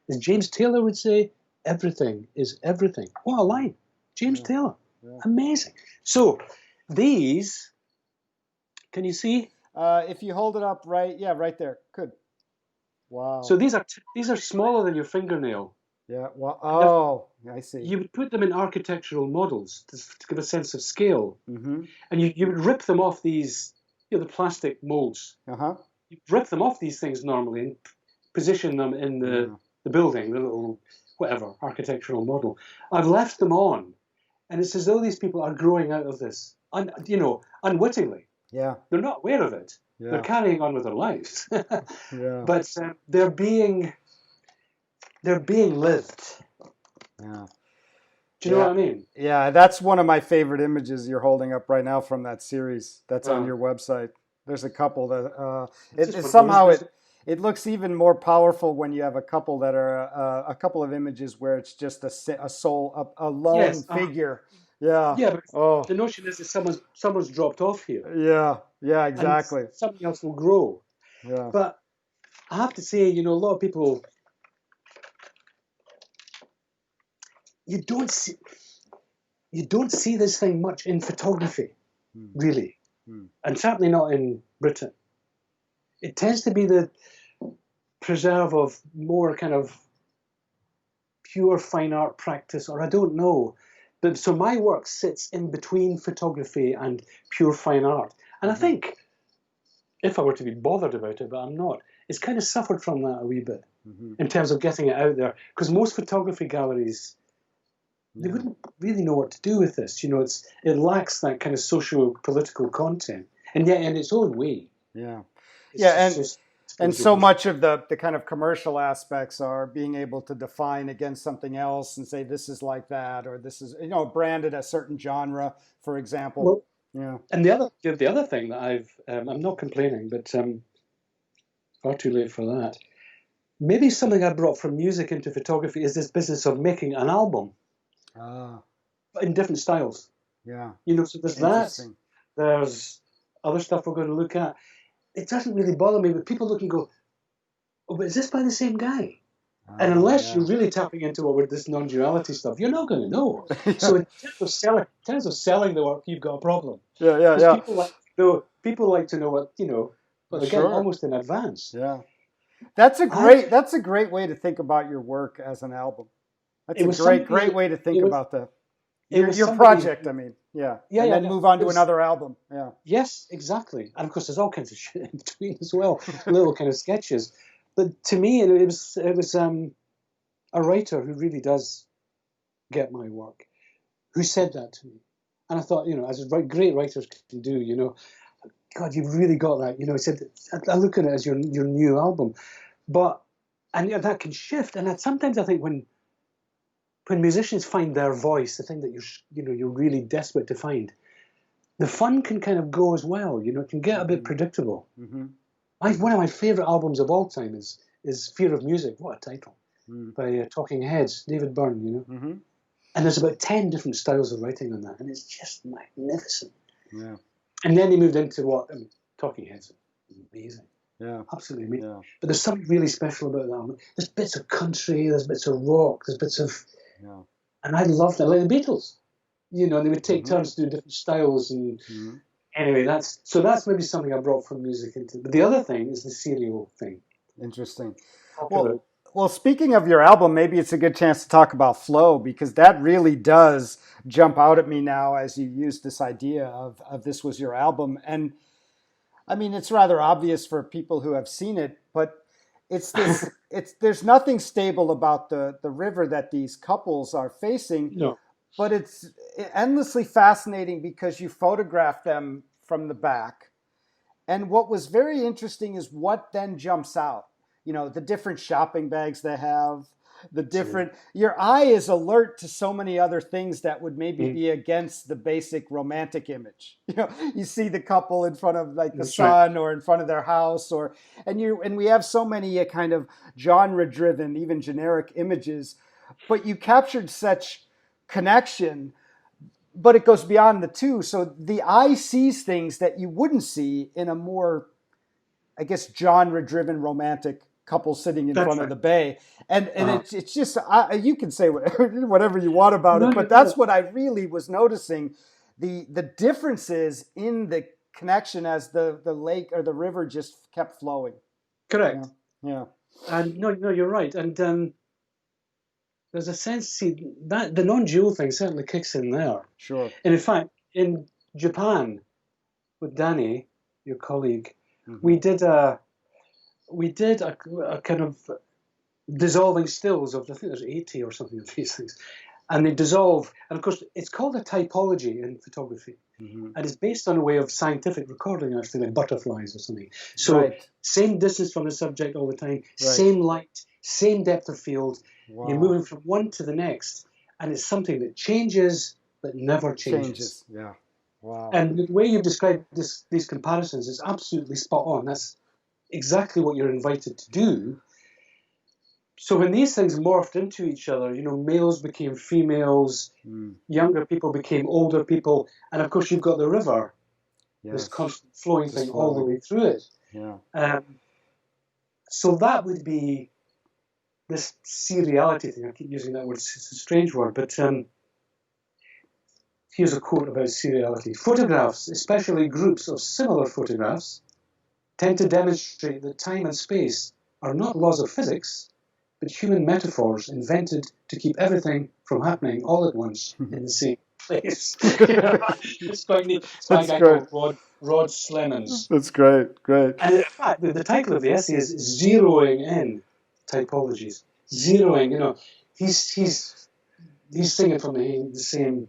as James Taylor would say, everything is everything. What a line. James Taylor. Yeah. Amazing. So these, can you see? If you hold it up right there. Good. Wow. So these are smaller than your fingernail. Yeah. Well, oh, I see. You would put them in architectural models to give a sense of scale. Mm-hmm. And you would rip them off these, the plastic molds. Uh-huh. You rip them off these things normally and position them in the building, the little whatever architectural model. I've left them on, and it's as though these people are growing out of this, unwittingly. Yeah. They're not aware of it. Yeah. They're carrying on with their lives. Yeah. But they're being lived. Yeah. Do you know what I mean? Yeah, that's one of my favorite images you're holding up right now from that series. That's on your website. There's a couple that it looks even more powerful when you have a couple that are a couple of images where it's just a soul, a lone figure. Yeah. Yeah, but the notion is that someone's dropped off here. Yeah. Yeah. Exactly. And something else will grow. Yeah. But I have to say, a lot of people, you don't see this thing much in photography, really, and certainly not in Britain. It tends to be the preserve of more kind of pure fine art practice, or I don't know. But so my work sits in between photography and pure fine art, and I think, if I were to be bothered about it, but I'm not, it's kind of suffered from that a wee bit in terms of getting it out there, because most photography galleries, they wouldn't really know what to do with this. It lacks that kind of socio-political content, and yet in its own way. Yeah. It's and so much of the kind of commercial aspects are being able to define against something else and say this is like that, or this is branded a certain genre, for example. Well, yeah. And the other thing that I'm not complaining, but far too late for that. Maybe something I brought from music into photography is this business of making an album. But in different styles. Yeah. So there's that. There's other stuff we're going to look at. It doesn't really bother me, but people look and go, "Oh, but is this by the same guy?" And unless you're really tapping into this non-duality stuff, you're not going to know. So in terms of selling the work, you've got a problem. Yeah. People like to know what they're getting almost in advance. Yeah. That's a great way to think about your work as an album. That's a great way to think about that. Your project, I mean. Yeah. And then move on to another album. Yeah. Yes, exactly. And of course, there's all kinds of shit in between as well, little kind of sketches. But to me, it was a writer who really does get my work, who said that to me. And I thought, as great writers can do, God, you've really got that. He said, I look at it as your new album. And that can shift. And sometimes I think when musicians find their voice, the thing that you're really desperate to find, the fun can kind of go as well. It can get a bit predictable. Mm-hmm. One of my favorite albums of all time is Fear of Music. What a title! By Talking Heads, David Byrne. Mm-hmm. And there's about 10 different styles of writing on that, and it's just magnificent. Yeah. And then they moved into Talking Heads. Amazing. Yeah. Absolutely amazing. Yeah. But there's something really special about that album. There's bits of country, there's bits of rock, there's bits of... Yeah. And I loved that, like the Beatles. They would take turns to do different styles. And anyway, that's maybe something I brought from music into. But the other thing is the serial thing. Interesting. Well, speaking of your album, maybe it's a good chance to talk about flow, because that really does jump out at me now as you use this idea of this was your album. And I mean, it's rather obvious for people who have seen it, but it's this, there's nothing stable about the river that these couples are facing. No. But it's endlessly fascinating because you photograph them from the back. And what was very interesting is what then jumps out. The different shopping bags they have, the True. different, your eye is alert to so many other things that would maybe Mm, be against the basic romantic image. You see the couple in front of like the that's right. sun or in front of their house, or and we have so many kind of genre driven, even generic images, but you captured such connection, but it goes beyond the two. So the eye sees things that you wouldn't see in a more, I guess, genre-driven romantic couple sitting in That's front of right. the bay, and Uh-huh. it's just you can say whatever you want about No, it, no, but no. that's what I really was noticing, the differences in the connection as the lake or the river just kept flowing. Yeah, Correct. yeah, And no, you're right. And there's a sense, see, that the non-dual thing certainly kicks in there. sure. And in fact, in Japan, with Danny, your colleague, Hmm. we did a a kind of dissolving stills of, I think there's 80 or something of these things, and they dissolve. And of course, it's called a typology in photography, Hmm. and it's based on a way of scientific recording, actually, like butterflies or something. So Right, same distance from the subject all the time, right. same light, same depth of field. You're Wow, moving from one to the next, and it's something that changes but never changes. changes. Yeah, wow. And the way you've described these comparisons is absolutely spot on. That's exactly what you're invited to do. So when these things morphed into each other, males became females, Mm, younger people became older people, and of course you've got the river, this yes, constant flowing just thing all the flowing. way through it. Yeah. So that would be this seriality thing. I keep using that word; it's a strange word, but here's a quote about seriality. Photographs, especially groups of similar photographs, tend to demonstrate that time and space are not laws of physics, but human metaphors invented to keep everything from happening all at once in the same place. It's quite neat. It's by a That's guy great. called Rod Slemons. That's great. Great. And in fact, the title of the essay is Zeroing In Typologies. Zeroing, he's singing from the same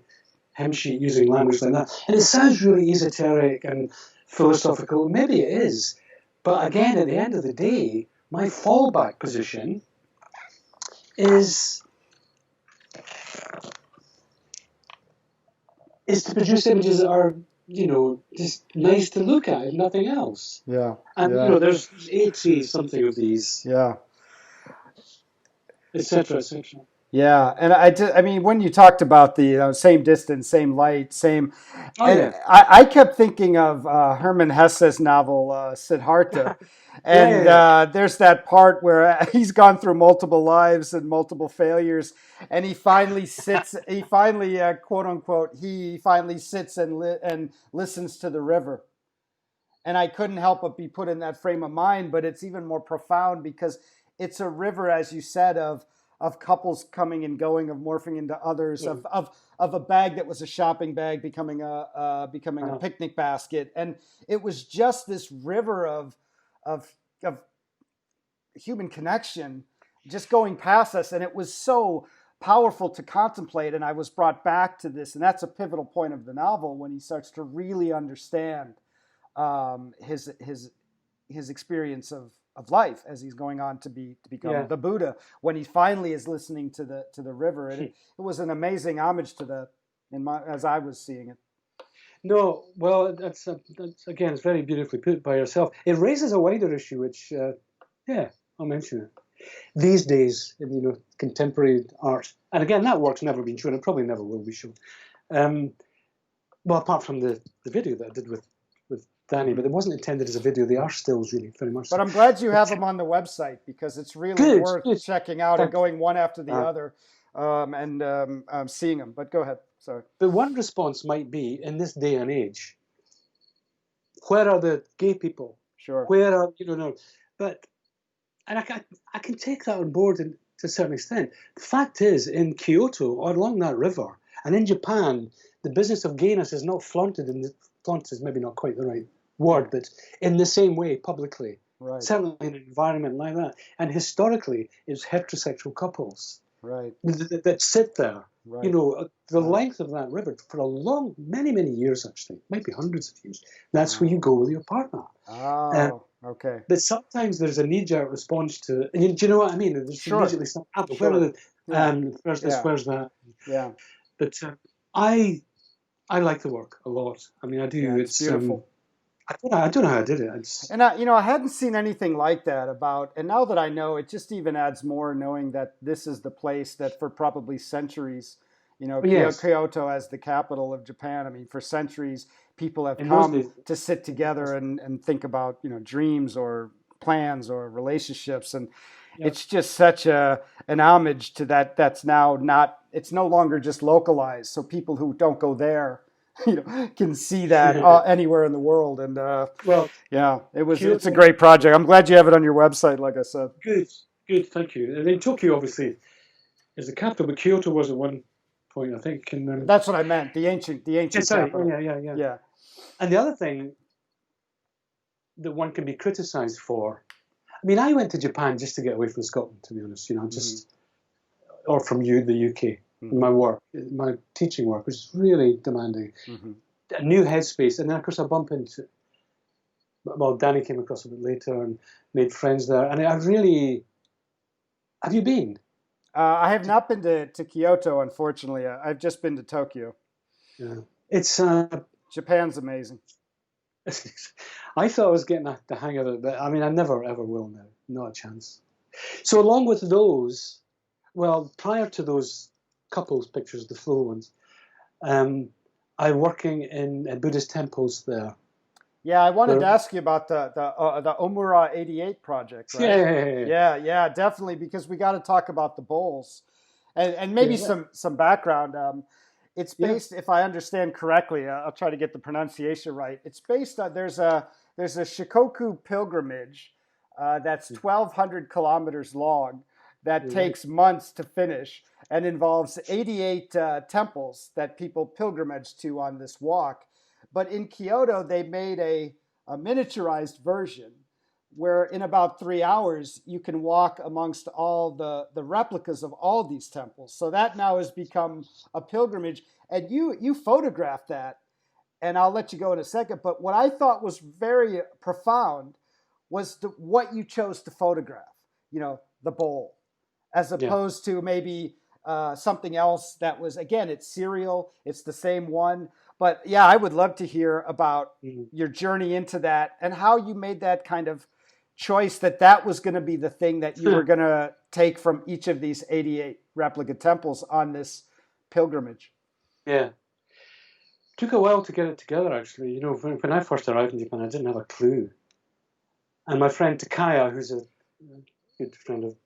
hymn sheet using language like that. And it sounds really esoteric and philosophical. Maybe it is. But again, at the end of the day, my fallback position is to produce images that are, just nice to look at, if nothing else. Yeah. And Yeah. there's 80 something of these, Yeah. etc., etc. Yeah, and I mean, when you talked about the same distance, same light, same, Oh and yeah, I kept thinking of Hermann Hesse's novel Siddhartha, yeah, and yeah, there's that part where he's gone through multiple lives and multiple failures, and he finally sits, he finally quote unquote, he finally sits and listens to the river, and I couldn't help but be put in that frame of mind. But it's even more profound because it's a river, as you said, of couples coming and going, of morphing into others, yeah. of a bag that was a shopping bag becoming a Uh-huh. picnic basket, and it was just this river of of human connection just going past us, and it was so powerful to contemplate. And I was brought back to this, and that's a pivotal point of the novel when he starts to really understand his experience of life as he's going on to become Yeah. the Buddha. When he finally is listening to the river, and it was an amazing homage to the as I was seeing it. No, well, that's again, it's very beautifully put by yourself. It raises a wider issue, which, yeah, I'll mention it. These days, in contemporary art, and again, that work's never been shown. It probably never will be shown. Well, apart from the video that I did with Danny, but it wasn't intended as a video. They are stills, really, very much so. But I'm glad you have them on the website because it's really Good, worth good. checking out and Thanks. going one after the other and seeing them. But go ahead. Sorry. But one response might be, in this day and age, where are the gay people? Sure. Where are, no. But, and I can take that on board to a certain extent. The fact is, in Kyoto, or along that river, and in Japan, the business of gayness is not flaunted, flaunted is maybe not quite the right word, but in the same way publicly. Right. Certainly in an environment like that. And historically, it's heterosexual couples. Right. That sit there. Right. The length of that river for many, many years, actually, maybe hundreds of years. That's where you go with your partner. Oh. Okay. But sometimes there's a knee-jerk response to, and do you know what I mean? There's Sure. immediately something happens. Where are Sure. Yeah. where's this? Yeah. Where's that? Yeah. But I I like the work a lot. I mean, I Yeah. do. It's It's beautiful. I don't know how I did it. It's And I hadn't seen anything like that about, and now that I know, it just even adds more knowing that this is the place that for probably centuries, yes, Kyoto as the capital of Japan. I mean, for centuries, people have in those days. come to sit together and think about, dreams or plans or relationships. And Yeah. it's just such an homage to that. That's now not, it's no longer just localized. So people who don't go there, can see that anywhere in the world. And Well, yeah, it's a Kyoto, great project. I'm glad you have it on your website, like I said. good, thank you. And then Tokyo, obviously, is the capital, but Kyoto was at one point, I think. And That's what I meant. The ancient sorry, capital. yeah. Yeah. And the other thing that one can be criticised for, I mean, I went to Japan just to get away from Scotland, to be honest. Just or from the UK. My work, my teaching work, was really demanding. A new headspace, and then of course I bump into. Well, Danny came across a bit later and made friends there, and I really. Have you been? I have not been to Kyoto, unfortunately. I've just been to Tokyo. Yeah, it's. Japan's amazing. I thought I was getting the hang of it, but I mean, I never ever will now. Not a chance. So along with those, well, prior to those couples pictures, the full ones, I'm working in Buddhist temples there. Yeah, I wanted to ask you about the Omura 88 project, right? Yeah, definitely, because we got to talk about the bowls, and maybe some background. It's based, if I understand correctly, I'll try to get the pronunciation right. It's based on there's a Shikoku pilgrimage that's 1,200 kilometers long that takes months to finish and involves 88 temples that people pilgrimage to on this walk. But in Kyoto, they made a miniaturized version where in about 3 hours you can walk amongst all the replicas of all these temples. So that now has become a pilgrimage. And you photographed that, and I'll let you go in a second. But what I thought was very profound was what you chose to photograph, the bowl, as opposed to maybe something else that was, again, it's serial, it's the same one. But yeah, I would love to hear about your journey into that and how you made that kind of choice that was going to be the thing that you were going to take from each of these 88 replica temples on this pilgrimage. Yeah. Took a while to get it together, actually. When I first arrived in Japan, I didn't have a clue. And my friend Takaya, who's a good friend of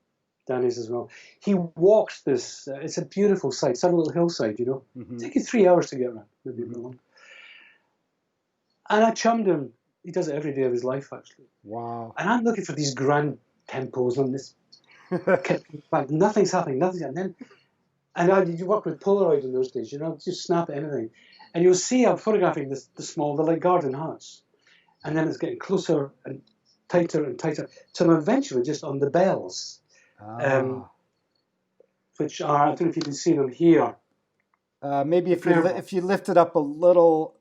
Danny's as well, he walks this. It's a beautiful site. It's on a little hillside, It takes you 3 hours to get around, maybe a bit long. And I chummed him. He does it every day of his life, actually. Wow. And I'm looking for these grand temples on this. Nothing's happening. And you work with Polaroid in those days, just snap at anything. And you'll see I'm photographing the small, they're like garden huts. And then it's getting closer and tighter, till I'm eventually just on the bells. Which are, I don't know if you can see them here. Maybe if you lift it up a little,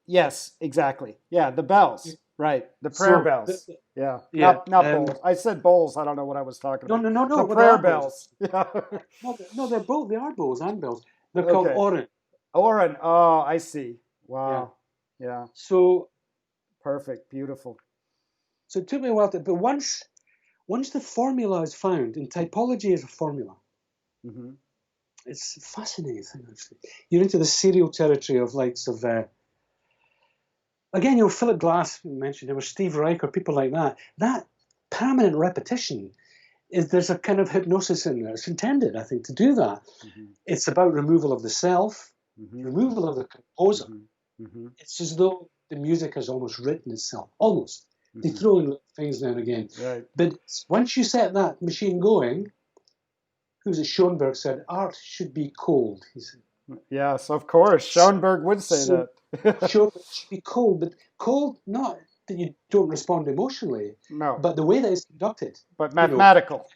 yes, exactly. Yeah, the bells, right? The prayer bells. Not bowls. I said bowls. I don't know what I was talking about. No. The prayer bells. Yeah. No, they're both. They are bowls and bells. They're called oren. Oren. Oh, I see. Wow. Yeah. So perfect. Beautiful. So it took me a while but once the formula is found, and typology is a formula. It's a fascinating thing, actually. You're into the serial territory of likes of, again, Philip Glass mentioned, there was Steve Reich or people like that. That permanent repetition, there's a kind of hypnosis in there. It's intended, I think, to do that. It's about removal of the self, removal of the composer. It's as though the music has almost written itself, almost. They throw in things now and again. Right. But once you set that machine going, who was it? Schoenberg said, art should be cold, he said. Yes, of course. Schoenberg would say that. Schoenberg should be cold, but cold, not that you don't respond emotionally, but the way that it's conducted. But mathematical.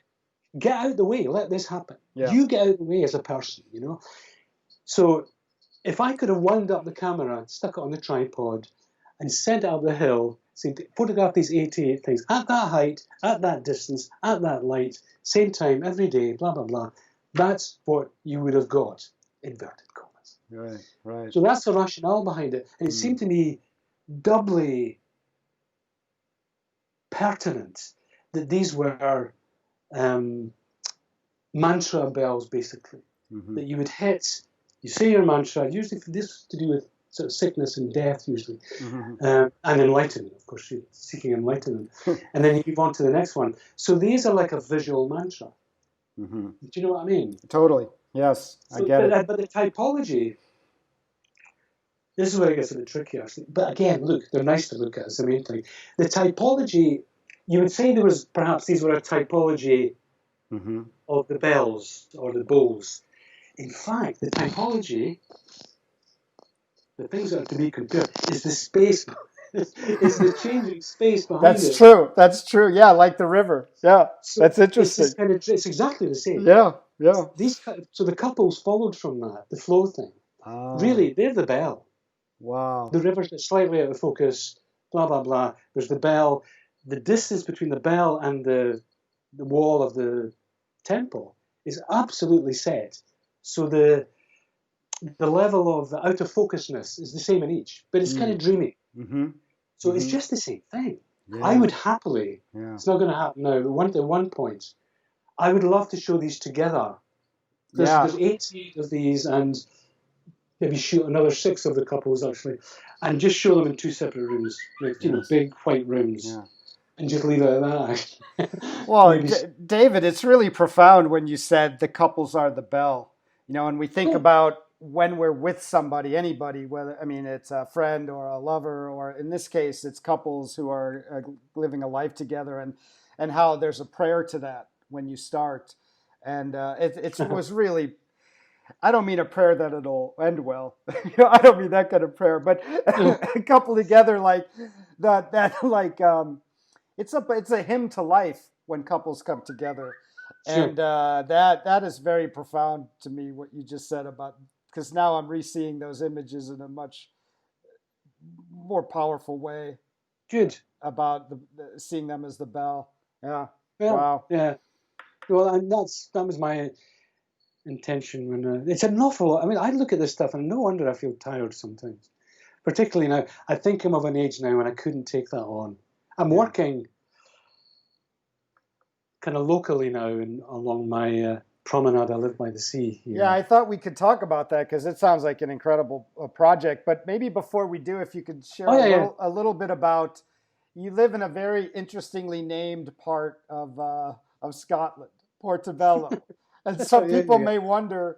Get out of the way, let this happen. Yeah. You get out of the way as a person, So if I could have wound up the camera, stuck it on the tripod, and sent it up the hill, saying, photograph these 88 things at that height, at that distance, at that light, same time, every day, blah, blah, blah. That's what you would have got, inverted commas. Right, right. So that's the rationale behind it. And it seemed to me doubly pertinent that these were mantra bells, basically, that you would hit. You say your mantra, usually for this to do with sort of sickness and death, usually, and enlightenment. Of course, you're seeking enlightenment. And then you move on to the next one. So these are like a visual mantra. Do you know what I mean? Totally. Yes, I get it. But the typology, this is where it gets a bit tricky, actually. But again, look, they're nice to look at, is the main thing. The typology, you would say perhaps these were a typology of the bells or the bowls. In fact, the typology, the things that are to be compared, is the space, is the changing space behind it. That's true. Yeah, like the river. Yeah, so that's interesting. It's exactly the same. Yeah. So the couples followed from that, the flow thing. Really, they're the bell. Wow. The river's slightly out of focus, blah, blah, blah. There's the bell. The distance between the bell and the wall of the temple is absolutely set. So the level of out of focusness is the same in each, but it's kind of dreamy. So it's just the same thing. Yeah. I would happily, it's not going to happen now, but at one point, I would love to show these together. There's 88 of these, and maybe shoot another 6 of the couples, actually, and just show them in 2 separate rooms, like, big white rooms, and just leave it at that. Well, David, it's really profound when you said the couples are the bell. And we think about when we're with somebody, anybody, whether, it's a friend or a lover, or in this case, it's couples who are living a life together, and how there's a prayer to that when you start. And it was really, I don't mean a prayer that it'll end well. I don't mean that kind of prayer, but a couple together like that like, it's a hymn to life when couples come together. Sure. And that is very profound to me, what you just said about, because now I'm re-seeing those images in a much more powerful way. Good. About seeing them as the bell. Yeah. Wow. Yeah. Well, and that was my intention when it's an awful lot. I look at this stuff and no wonder I feel tired sometimes. Particularly now, I think I'm of an age now when I couldn't take that on. I'm working kind of locally now along my promenade. I live by the sea here. Yeah, I thought we could talk about that because it sounds like an incredible project. But maybe before we do, if you could share a little bit about, you live in a very interestingly named part of Scotland, Portobello. And some people may wonder,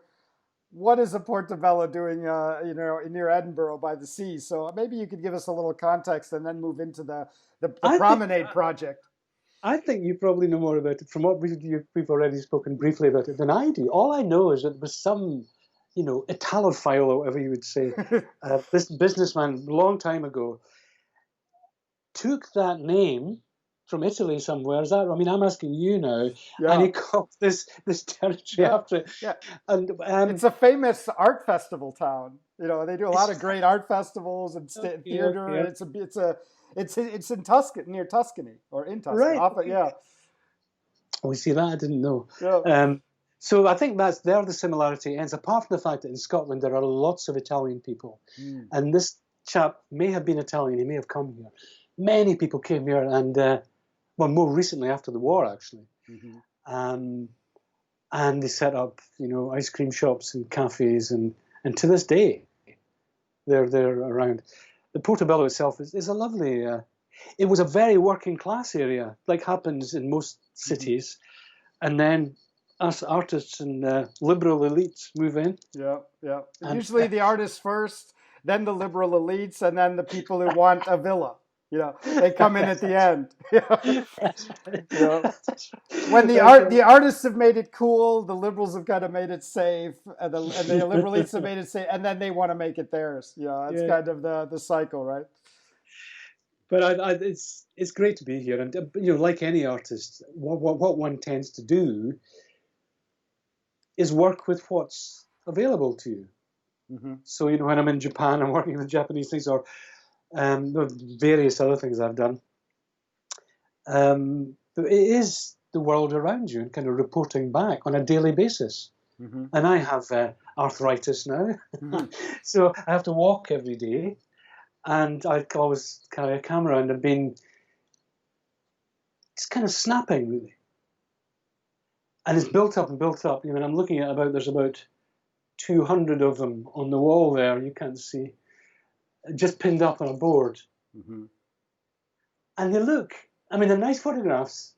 what is a Portobello doing, near Edinburgh by the sea? So maybe you could give us a little context and then move into the promenade project. I think you probably know more about it from what we've already spoken briefly about it than I do. All I know is that there was some, Italophile or whatever you would say, this businessman a long time ago took that name from Italy somewhere. Is that? I'm asking you now. Yeah. And he called this territory after it. Yeah. And it's a famous art festival town. They do a lot of great art festivals and theater. Yeah. And it's in Tuscany, near Tuscany, or in Tuscany. Right. We see that I didn't know. Yeah. So I think there the similarity ends. Apart from the fact that in Scotland there are lots of Italian people, and this chap may have been Italian. He may have come here. Many people came here, and more recently after the war, actually, and they set up ice cream shops and cafes, and to this day they're around. The Portobello itself is a lovely. It was a very working class area, like happens in most cities, and then us artists and liberal elites move in. Yeah. And usually the artists first, then the liberal elites, and then the people who want a villa. They come in at the end. When the artists have made it cool, the liberals have kind of made it safe, and the liberal elites have made it safe, and then they want to make it theirs. That's kind of the cycle, right? But it's great to be here, and like any artist, what one tends to do is work with what's available to you. So when I'm in Japan, I'm working with Japanese things, or There are various other things I've done. But it is the world around you and kind of reporting back on a daily basis. Mm-hmm. And I have arthritis now, so I have to walk every day, and I always carry a camera, and I've been just kind of snapping, really. And it's built up and built up. You know, I'm looking at there's about 200 of them on the wall there, you can't see, just pinned up on a board. Mm-hmm. And they look, I mean, they're nice photographs.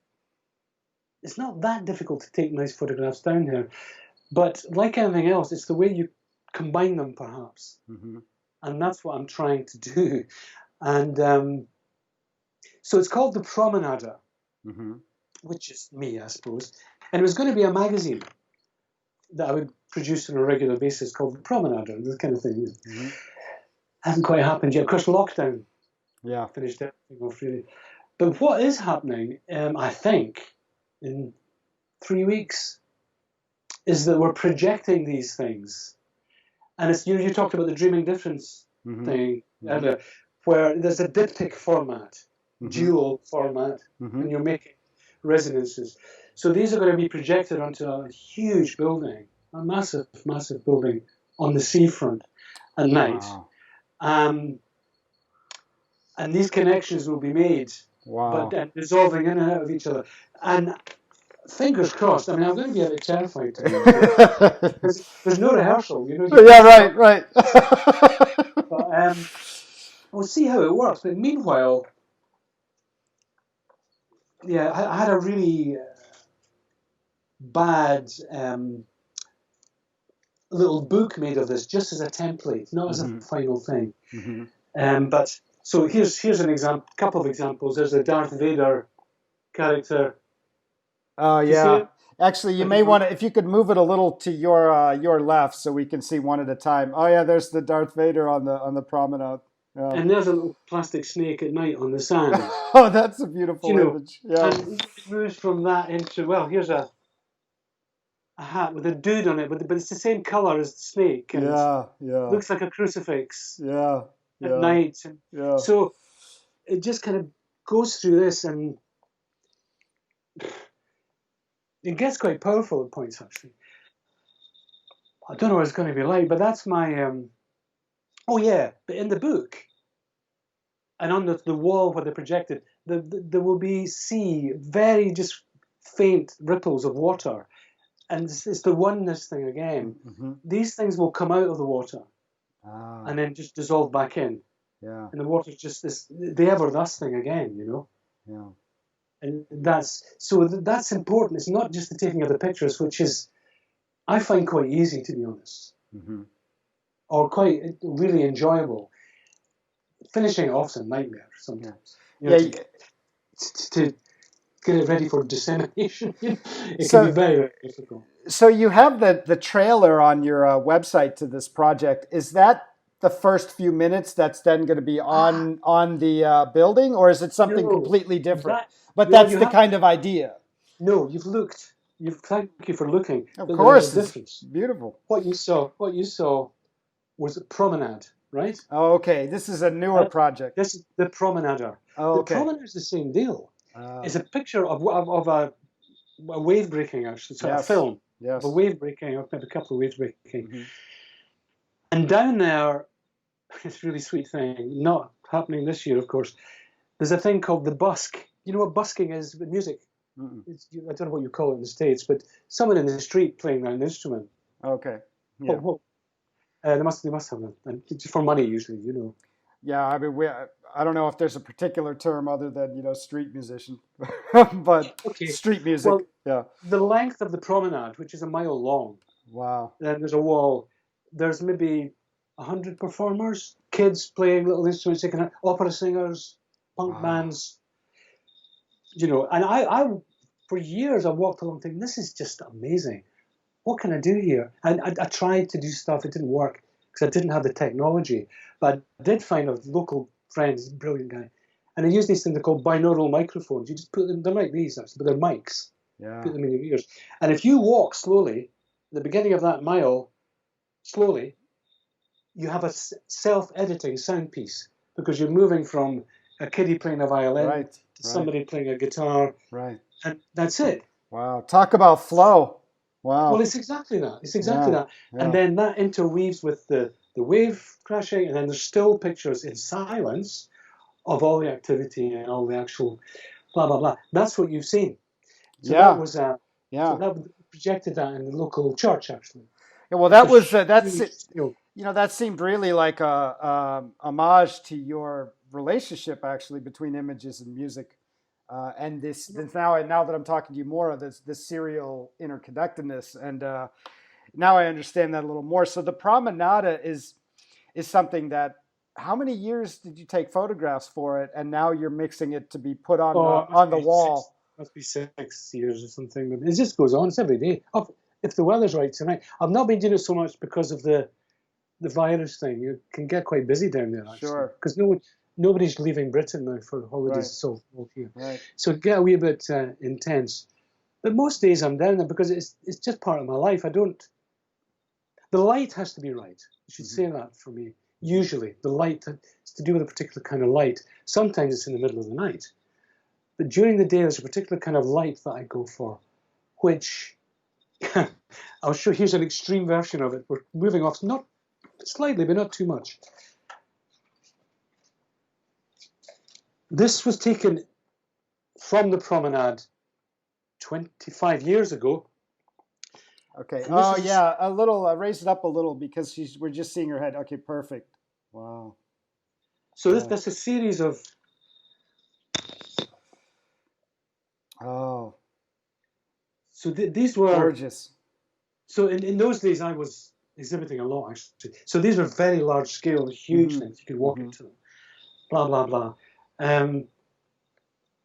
It's not that difficult to take nice photographs down here. But like anything else, it's the way you combine them, perhaps. Mm-hmm. And that's what I'm trying to do. And so it's called The Promenader, Mm-hmm. which is me, I suppose. And it was going to be a magazine that I would produce on a regular basis called The Promenader, this kind of thing. Mm-hmm. Hasn't quite happened yet. Of course, lockdown finished everything off, really. But what is happening, I think, in 3 weeks, is that we're projecting these things. And it's, you talked about the dreaming difference thing earlier, where there's a diptych format, dual format, and you're making resonances. So these are going to be projected onto a huge building, a massive, massive building on the seafront at night. Wow. And these connections will be made, but dissolving in and out of each other. And fingers crossed. I mean, I'm going to be a bit terrified today. There's no rehearsal, you know. Yeah, right. But we'll see how it works. But meanwhile, I had a really bad little book made of this, just as a template, not as a final thing. But so here's an example, couple of examples. There's a Darth Vader character. Oh yeah. Actually, you may want to, if you could move it a little to your left, so we can see one at a time. Oh yeah, there's the Darth Vader on the promenade. Yeah. And there's a little plastic snake at night on the sand. Oh, that's a beautiful image. Yeah. And it moves from that into, well, here's a hat with a dude on it, but it's the same color as the snake. And looks like a crucifix. Yeah. At night. And so it just kind of goes through this, and it gets quite powerful at points, actually. I don't know what it's going to be like, but that's my... but in the book, and on the wall where they projected, there will be very just faint ripples of water. And it's the oneness thing again. These things will come out of the water and then just dissolve back in. Yeah. And the water's just the ever-thus thing again, you know? Yeah. And that's important. It's not just the taking of the pictures, which is, I find quite easy, to be honest. Or quite really enjoyable. Finishing it off's a nightmare sometimes. To get it ready for dissemination, it can be very, very difficult. So you have the trailer on your website to this project. Is that the first few minutes that's then going to be on the building, or is it something completely different? That's the kind of idea. No, you've looked. Thank you for looking. Of course, it's beautiful. What you saw was a promenade, right? Oh, okay. This is a newer project. This is the Promenader. Oh, okay. The Promenader is the same deal. It's a picture of a wave breaking, actually. So a film of a wave breaking, or maybe a couple of waves breaking. And down there, it's a really sweet thing, not happening this year, of course. There's a thing called the busk. You know what busking is with music? I don't know what you call it in the States, but someone in the street playing an instrument. Okay. Yeah. They must have that, and it's for money usually, you know. Yeah, I mean, I don't know if there's a particular term other than street musician, but street music. Well, the length of the promenade, which is a mile long. Wow. Then there's a wall. There's maybe 100 performers, kids playing little instruments, opera singers, punk bands. You know, and I for years I walked along thinking, this is just amazing. What can I do here? And I tried to do stuff. It didn't work because I didn't have the technology. But I did find a local friend, he's a brilliant guy, and he used these things called binaural microphones. You just put them, they're like these, actually, but they're mics. Yeah. Put them in your ears. And if you walk slowly, at the beginning of that mile, slowly, you have a self-editing sound piece because you're moving from a kiddie playing a violin Right. to somebody playing a guitar, Right. and that's it. Wow. Talk about flow. Wow. Well, it's exactly that. It's exactly that. Yeah. And then that interweaves with the wave crashing, and then there's still pictures in silence of all the activity and all the actual blah, blah, blah. That's what you've seen. So that was so that projected that in the local church, actually. Yeah, well, that was that's it. You know, that seemed really like a homage to your relationship, actually, between images and music, and this now that I'm talking to you more of this serial interconnectedness, and now I understand that a little more. So the promenada is something that. How many years did you take photographs for it, and now you're mixing it to be put on the wall? Must be 6 years or something. It just goes on. It's every day. If the weather's right tonight. I've not been doing it so much because of the virus thing. You can get quite busy down there, actually. Sure. Because nobody's leaving Britain now for holidays. It's all here. Right. So it get a wee bit intense. But most days I'm down there because it's just part of my life. The light has to be right. You should say that for me. Usually, the light is to do with a particular kind of light. Sometimes it's in the middle of the night. But during the day, there's a particular kind of light that I go for, which I'll show. Here's an extreme version of it. We're moving off, not slightly, but not too much. This was taken from the promenade 25 years ago. Okay. Oh, yeah. A little, raise it up a little because we're just seeing her head. Okay, perfect. Wow. So that's a series of. Oh. So these were. Gorgeous. So in those days, I was exhibiting a lot, actually. So these were very large scale, huge things. You could walk into them. Blah, blah, blah.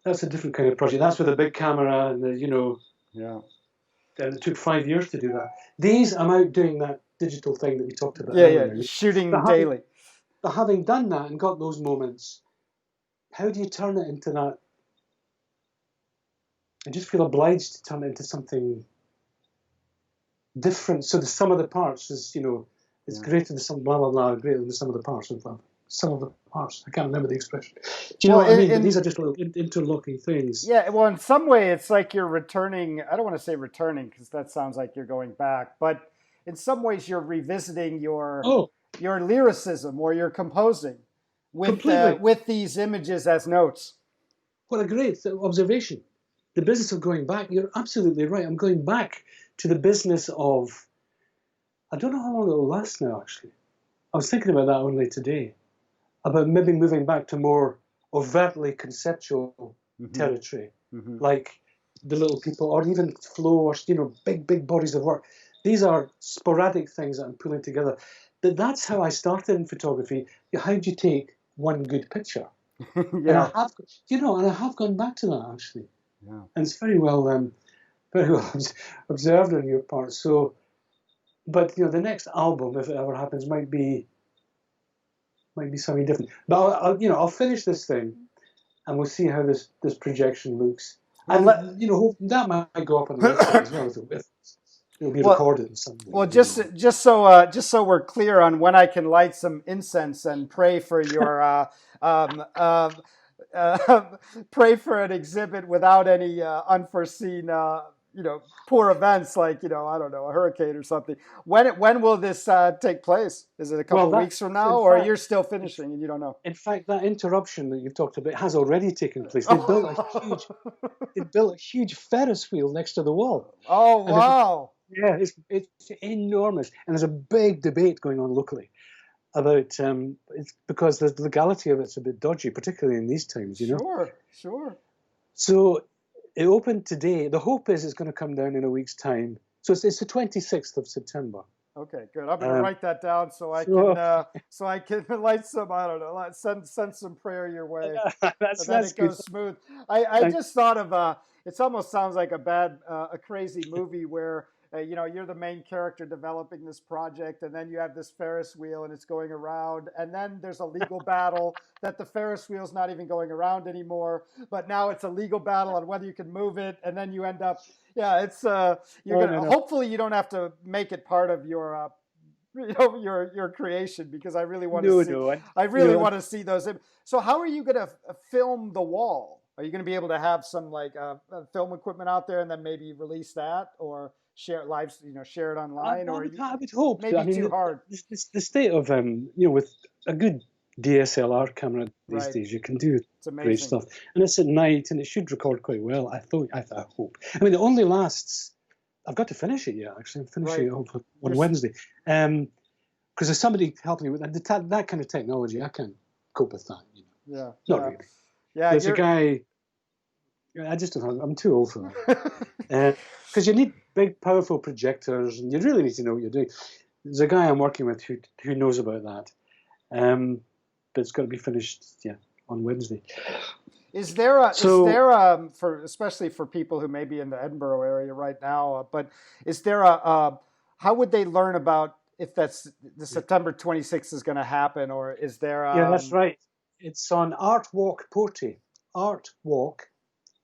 That's a different kind of project. That's with a big camera and Yeah. And it took 5 years to do that. These, I'm out doing that digital thing that we talked about earlier. Yeah, shooting daily. But having done that and got those moments, how do you turn it into that? I just feel obliged to turn it into something different. So the sum of the parts is, it's greater than some blah, blah, blah, greater than the sum of the parts. Some of the parts. I can't remember the expression. Do you know what I mean? But these are just little interlocking things. Yeah, well, in some way, it's like you're returning. I don't want to say returning because that sounds like you're going back. But in some ways, you're revisiting your lyricism or your composing with these images as notes. What a great observation. The business of going back, you're absolutely right. I'm going back to the business of, I don't know how long it will last now, actually. I was thinking about that only today, about maybe moving back to more overtly conceptual territory, like the little people, or even flow, or big bodies of work. These are sporadic things that I'm pulling together. But that's how I started in photography. How do you take one good picture? And I have gone back to that, actually. Yeah. And it's very well observed on your part. So, but the next album, if it ever happens, might be something different. But I'll finish this thing, and we'll see how this projection looks. And that might go up on the website as well. It'll be recorded in some way. Well, just so we're clear on when I can light some incense and pray for your pray for an exhibit without any unforeseen poor events like I don't know, a hurricane or something. When will this take place? Is it a couple of weeks from now, or you're still finishing and you don't know? In fact, that interruption that you've talked about has already taken place. They built a huge Ferris wheel next to the wall. Oh, wow! Yeah, it's enormous, and there's a big debate going on locally about it's because the legality of it's a bit dodgy, particularly in these times. Sure. So it opened today. The hope is it's going to come down in a week's time. So it's the 26th of September. Okay, good. I'm going to write that down so I can light some. I don't know. Send some prayer your way. That's it goes smooth. I just thought of it. Almost sounds like a crazy movie where you're the main character developing this project, and then you have this Ferris wheel and it's going around, and then there's a legal battle that the Ferris wheel's not even going around anymore, but now it's a legal battle on whether you can move it, and then you end up hopefully you don't have to make it part of your your creation, because I really want to No, see. no, I really want to see those. So how are you going to film the wall? Are you going to be able to have some like film equipment out there and then maybe release that or share it live, share it online, or I would hope. I maybe mean, too hard? the state of with a good DSLR camera these Right. days, you can do It's great amazing. stuff, and it's at night, and it should record quite well. I hope. I mean, it only lasts. I've got to finish it yet. Actually, I'm finishing Right. it on Wednesday. Because there's somebody helping me with that kind of technology. I can't cope with that. Yeah. Not really. Yeah. There's a guy. I just don't have. I'm too old for that. Because you need big, powerful projectors, and you really need to know what you're doing. There's a guy I'm working with who knows about that, but it's got to be finished, on Wednesday. Is there for especially for people who may be in the Edinburgh area right now, but is there how would they learn about if that's the September 26th is going to happen, or is there? Yeah, that's right. It's on Art Walk Porty. Art Walk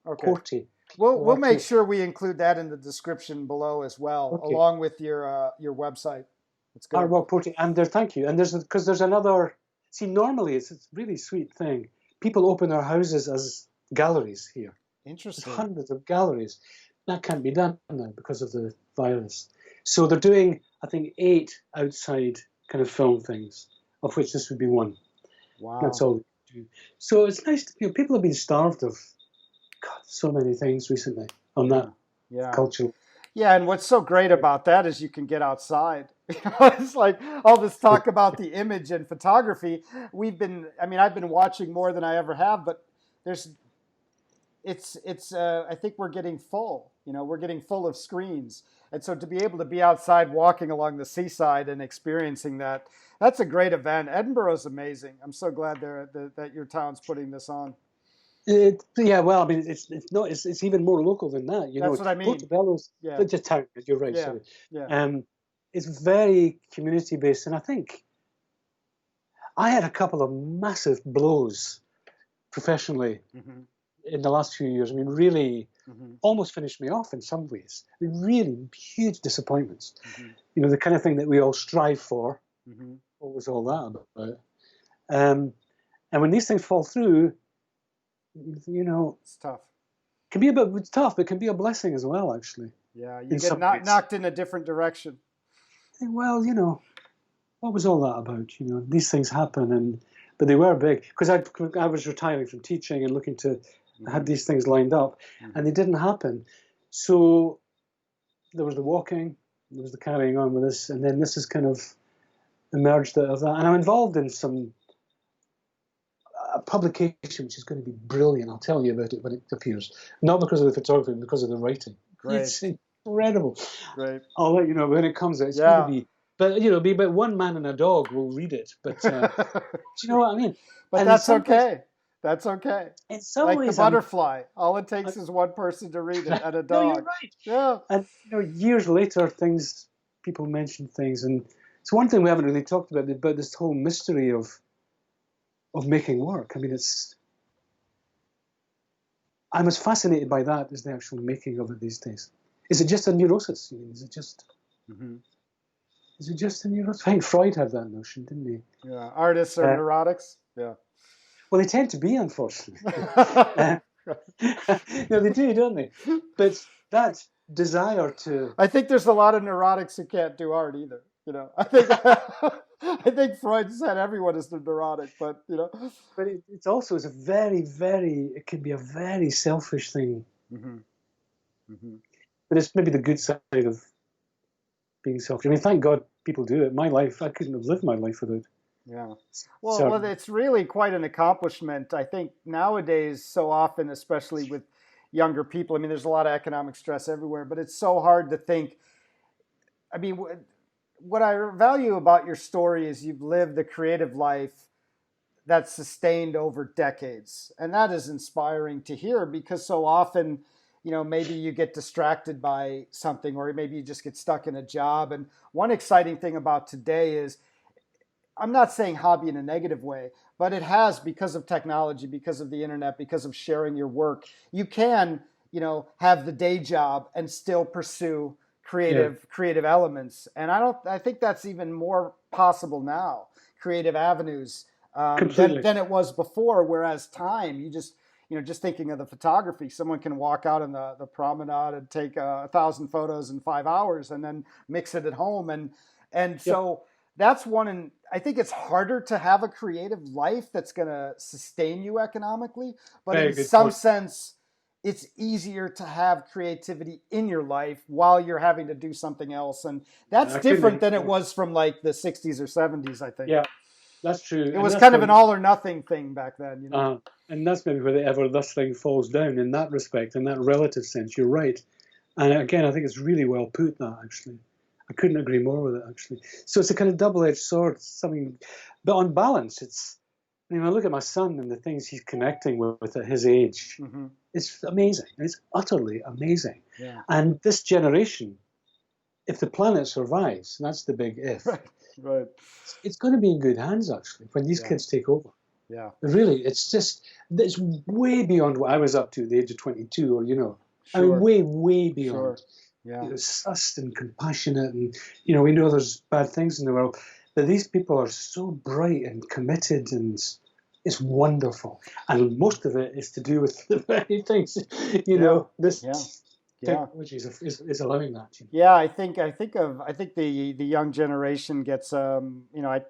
Porty. We'll make sure we include that in the description below as well, along with your website. It's good. Art Walk Porty, and thank you. And there's another. See, normally it's a really sweet thing. People open their houses as galleries here. Interesting. There's hundreds of galleries. That can't be done now because of the virus. So they're doing, I think, 8 outside kind of film things, of which this would be one. Wow. That's all they do. So it's nice to, people have been starved of so many things recently on that culture. Yeah, and what's so great about that is you can get outside. It's like all this talk about the image and photography. I've been watching more than I ever have, but I think we're getting full. We're getting full of screens, and so to be able to be outside, walking along the seaside and experiencing that's a great event. Edinburgh is amazing. I'm so glad that your town's putting this on. Well, I mean, it's even more local than that. That's what I mean. Portobello's, just town. You're right. Yeah. Sorry. Yeah. It's very community based, and I think I had a couple of massive blows professionally in the last few years. I mean, really, almost finished me off in some ways. I mean, really huge disappointments. The kind of thing that we all strive for. What was all that about? And when these things fall through, it's tough. It's tough, but it can be a blessing as well, actually. Yeah, you get knocked in a different direction. Well, what was all that about? These things happen, but they were big because I was retiring from teaching and looking to I had these things lined up, and they didn't happen. So there was the walking, there was the carrying on with this, and then this has kind of emerged out of that. And I'm involved in some publication which is going to be brilliant. I'll tell you about it when it appears. Not because of the photography, but because of the writing. Great. It's incredible. Great. I'll let you know when it comes out. It's going to be, but it'll be about one man and a dog will read it. But do you know what I mean? But that's okay. That's okay. In some like ways, the butterfly. All it takes is one person to read it and a dog. No, you're right. Yeah. And years later, people mention things, and it's one thing we haven't really talked about this whole mystery of making work. I mean, I'm as fascinated by that as the actual making of it these days. Is it just a neurosis? Is it just? Is it just a neurosis? I think Freud had that notion, didn't he? Yeah, artists are neurotics. Yeah. Well, they tend to be, unfortunately. No, they do, don't they? But that desire to... I think there's a lot of neurotics who can't do art either. I think I think Freud said everyone is a neurotic, but But it's also a very, very... It can be a very selfish thing. But it's maybe the good side of being selfish. I mean, thank God people do it. My life, I couldn't have lived my life without. Yeah. Well, it's really quite an accomplishment. I think nowadays, so often, especially with younger people, I mean, there's a lot of economic stress everywhere, but it's so hard to think. I mean, what I value about your story is you've lived a creative life that's sustained over decades. And that is inspiring to hear because so often, maybe you get distracted by something or maybe you just get stuck in a job. And one exciting thing about today is, I'm not saying hobby in a negative way, but it has, because of technology, because of the internet, because of sharing your work, you can, have the day job and still pursue, creative elements. And I think that's even more possible now, creative avenues, than it was before. Whereas time, just thinking of the photography, someone can walk out on the promenade and take 1,000 photos in 5 hours and then mix it at home. And so that's one. And I think it's harder to have a creative life that's going to sustain you economically. But in some sense, it's easier to have creativity in your life while you're having to do something else. And that's different than it was from like the 60s or 70s, I think. Yeah, that's true. It was kind of an all or nothing thing back then, And that's maybe where the ever thus thing falls down in that respect, in that relative sense. You're right. And again, I think it's really well put, that, actually. I couldn't agree more with it, actually. So it's a kind of double-edged sword, something. But on balance, when I look at my son and the things he's connecting with at his age, it's amazing. It's utterly amazing. Yeah. And this generation, if the planet survives, and that's the big if, right. It's going to be in good hands, actually, when these kids take over. Yeah. Really, it's way beyond what I was up to at the age of 22, or, Sure. I mean, way beyond. Sure. Yeah. Sussed and compassionate, and, we know there's bad things in the world, but these people are so bright and committed, and it's wonderful. And most of it is to do with the very things, this technology is allowing that. Yeah, I think the young generation gets, I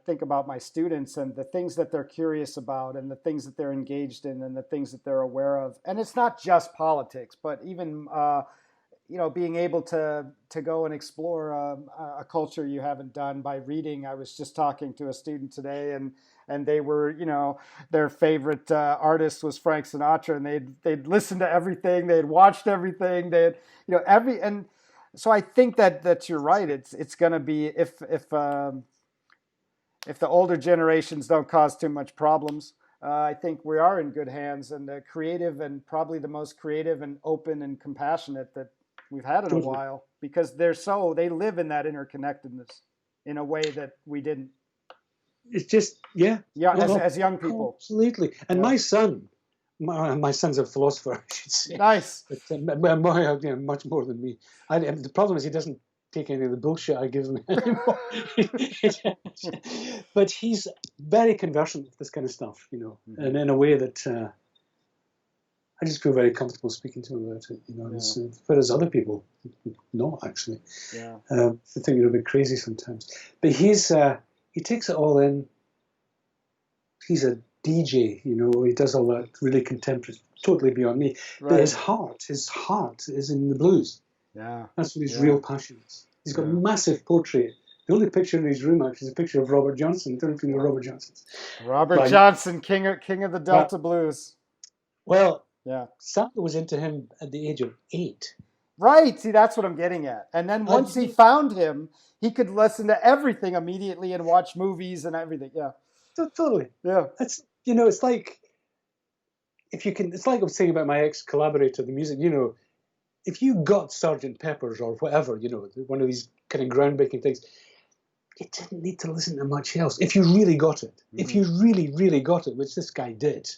think about my students and the things that they're curious about and the things that they're engaged in and the things that they're aware of. And it's not just politics, but even, being able to go and explore a culture you haven't done by reading. I was just talking to a student today, and they were, their favorite artist was Frank Sinatra, and they'd listened to everything, they'd watched everything, and so I think that you're right. It's going to be, if the older generations don't cause too much problems, I think we are in good hands, and creative, and probably the most creative and open and compassionate that we've had in a while, because they live in that interconnectedness in a way that we didn't. It's just, as young people. Absolutely. And my son's a philosopher, I should say. Nice. But, much more than me. The problem is he doesn't take any of the bullshit I give him anymore. But he's very conversant with this kind of stuff, and in a way that I just feel very comfortable speaking to him about it, whereas other people not, actually. Yeah. I think you're a bit crazy sometimes. But he takes it all in. He's a DJ, he does all that really contemporary, totally beyond me. Right. But his heart is in the blues. Yeah. That's what his real passion is. He's got a massive portrait. The only picture in his room, actually, is a picture of Robert Johnson. I don't know if you know Robert Johnson. Robert Johnson, king of the Delta blues. Well, yeah. Samuel was into him at the age of 8. Right. See, that's what I'm getting at. And then once he found him, he could listen to everything immediately and watch movies and everything. Yeah. Totally. Yeah. It's it's like, it's like I was saying about my ex-collaborator, the music, if you got Sgt. Pepper's or whatever, one of these kind of groundbreaking things, you didn't need to listen to much else. If you really got it, if you really, really got it, which this guy did.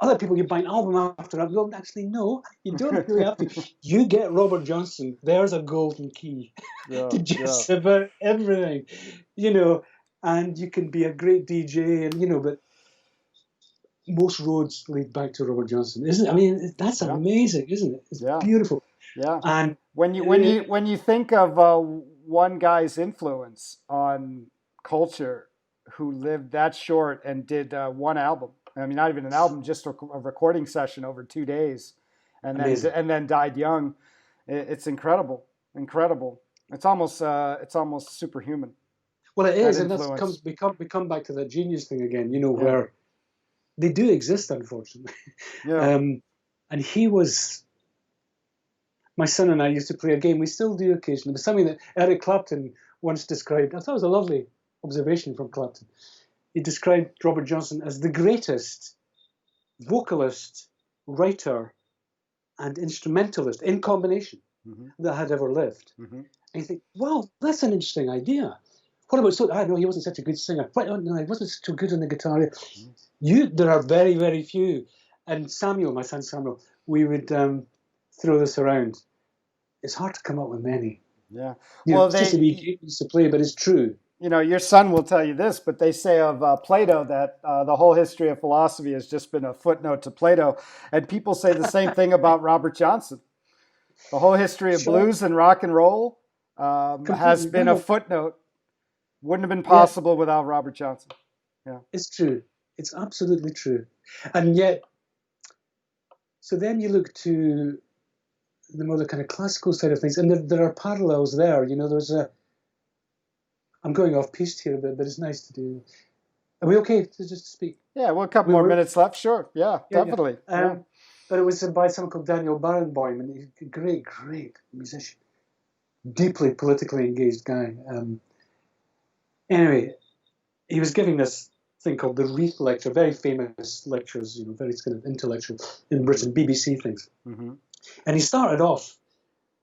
Other people, you buy an album after album. Well, actually, no, you don't really have to. You get Robert Johnson, there's a golden key to just about everything, and you can be a great DJ, and, but most roads lead back to Robert Johnson, isn't it? I mean, that's amazing, isn't it? It's beautiful. Yeah. And when you think of one guy's influence on culture, who lived that short and did one album. I mean, not even an album, just a recording session over 2 days, and then died young. It's incredible. It's almost superhuman. Well, it is, and we come back to that genius thing again. Where they do exist, unfortunately. Yeah. And he was. My son and I used to play a game. We still do occasionally, but something that Eric Clapton once described. I thought it was a lovely observation from Clapton. He described Robert Johnson as the greatest vocalist, writer, and instrumentalist in combination that had ever lived. And you think, well, that's an interesting idea. What about I know he wasn't such a good singer. No, he wasn't so good on the guitar. There are very, very few. And Samuel, my son Samuel, we would throw this around. It's hard to come up with many. Yeah. You know, Well, it's just a wee game we used to play, but it's true. your son will tell you this, but they say of Plato that the whole history of philosophy has just been a footnote to Plato. And people say the same thing about Robert Johnson. The whole history of Sure, blues and rock and roll has completely been a right. footnote. Wouldn't have been Yeah, possible without Robert Johnson. Yeah. it's true. It's absolutely true. And yet, so then you look to the more the kind of classical side of things, and there are parallels there. You know, I'm going off piste here a bit, but it's nice to do. Are we okay to just speak? Yeah, well, a couple We more were, minutes left. Sure. Yeah, yeah, yeah. definitely. Yeah. But it was by someone called Daniel Barenboim, and he's a great, great musician, deeply politically engaged guy. Anyway, he was giving this thing called the Reith Lecture, very famous lectures, you know, very kind of intellectual in Britain, BBC things. Mm-hmm. And he started off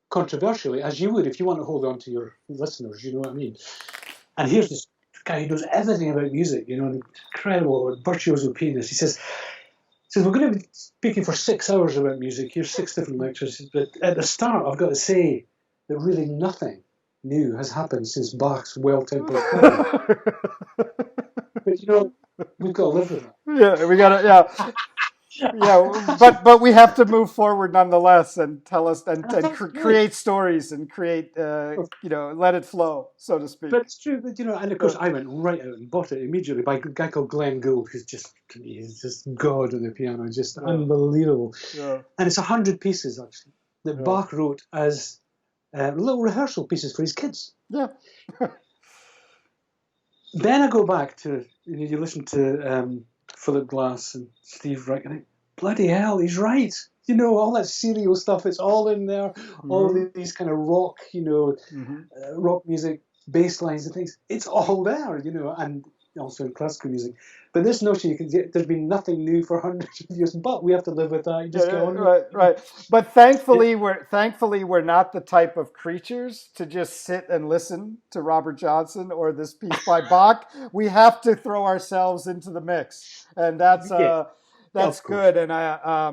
controversially, as you would if you want to hold on to your listeners, you know what I mean? And here's this guy who knows everything about music, you know, an incredible virtuoso pianist. He says, we're going to be speaking for 6 hours about music. Here's 6 different lectures. But at the start, I've got to say that really nothing new has happened since Bach's Well-Tempered Clavier. But, you know, we've got to live with it. Yeah, we got to, yeah. Yeah, but we have to move forward nonetheless and tell us and create stories and create, let it flow, so to speak. But it's true that, you know, and of course I went right out and bought it immediately by a guy called Glenn Gould, who's just, to me, is just God on the piano, just unbelievable. Yeah. And it's 100 pieces, actually, that Bach wrote as little rehearsal pieces for his kids. Yeah. Then I go back to, you listen to Philip Glass and Steve Reich, and I, bloody hell, he's right. You know, all that serial stuff, it's all in there. Mm-hmm. All these kind of rock, you know, rock music, bass lines and things. It's all there, you know, and also in classical music. But this notion, there's been nothing new for hundreds of years, but we have to live with that. You just go on. Right. But thankfully, we're not the type of creatures to just sit and listen to Robert Johnson or this piece by Bach. We have to throw ourselves into the mix, and that's good. And I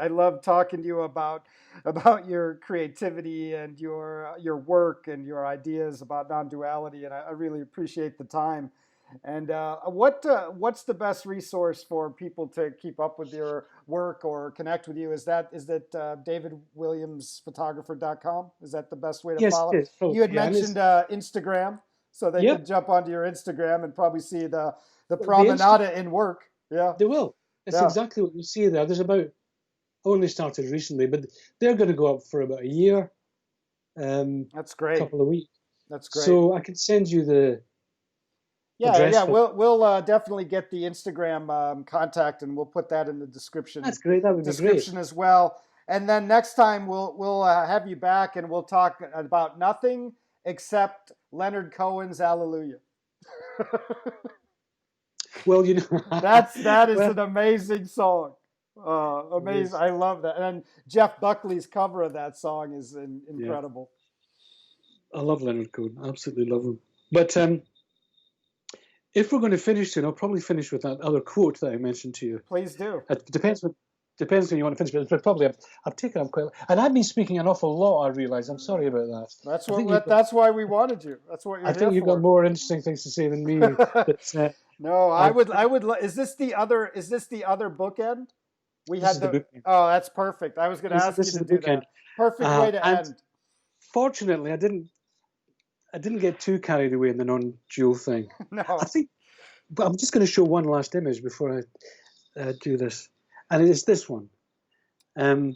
love talking to you about your creativity and your work and your ideas about non-duality, and I really appreciate the time. And what's the best resource for people to keep up with your work or connect with you? Is that davidwilliamsphotographer.com? Is that the best way to follow? Yes, you had mentioned Instagram, so they could jump onto your Instagram and probably see the promenade in work. Yeah, they will. That's exactly what you see there. There's about, only started recently, but they're going to go up for about a year. That's great. A couple of weeks. That's great. So I can send you the. Yeah. We'll definitely get the Instagram contact, and we'll put that in the description. That's great. That would be great. As well. And then next time we'll have you back, and we'll talk about nothing except Leonard Cohen's Hallelujah. Well, you know, that is an amazing song. Amazing. I love that. And Jeff Buckley's cover of that song is incredible. Yeah. I love Leonard Cohen. I absolutely love him. But if we're going to finish soon, I'll probably finish with that other quote that I mentioned to you. Please do. It depends when you want to finish, but probably I've taken up quite. And I've been speaking an awful lot. I realise. I'm sorry about that. That's why we wanted you. That's what you're. I think you've got more interesting things to say than me. But, no, I would. Is this the other bookend? We had the bookend. Oh, that's perfect. I was going to ask you to do that. Perfect way to end. Fortunately, I didn't get too carried away in the non-dual thing. No. I think, but I'm just going to show one last image before I do this, and it is this one. Can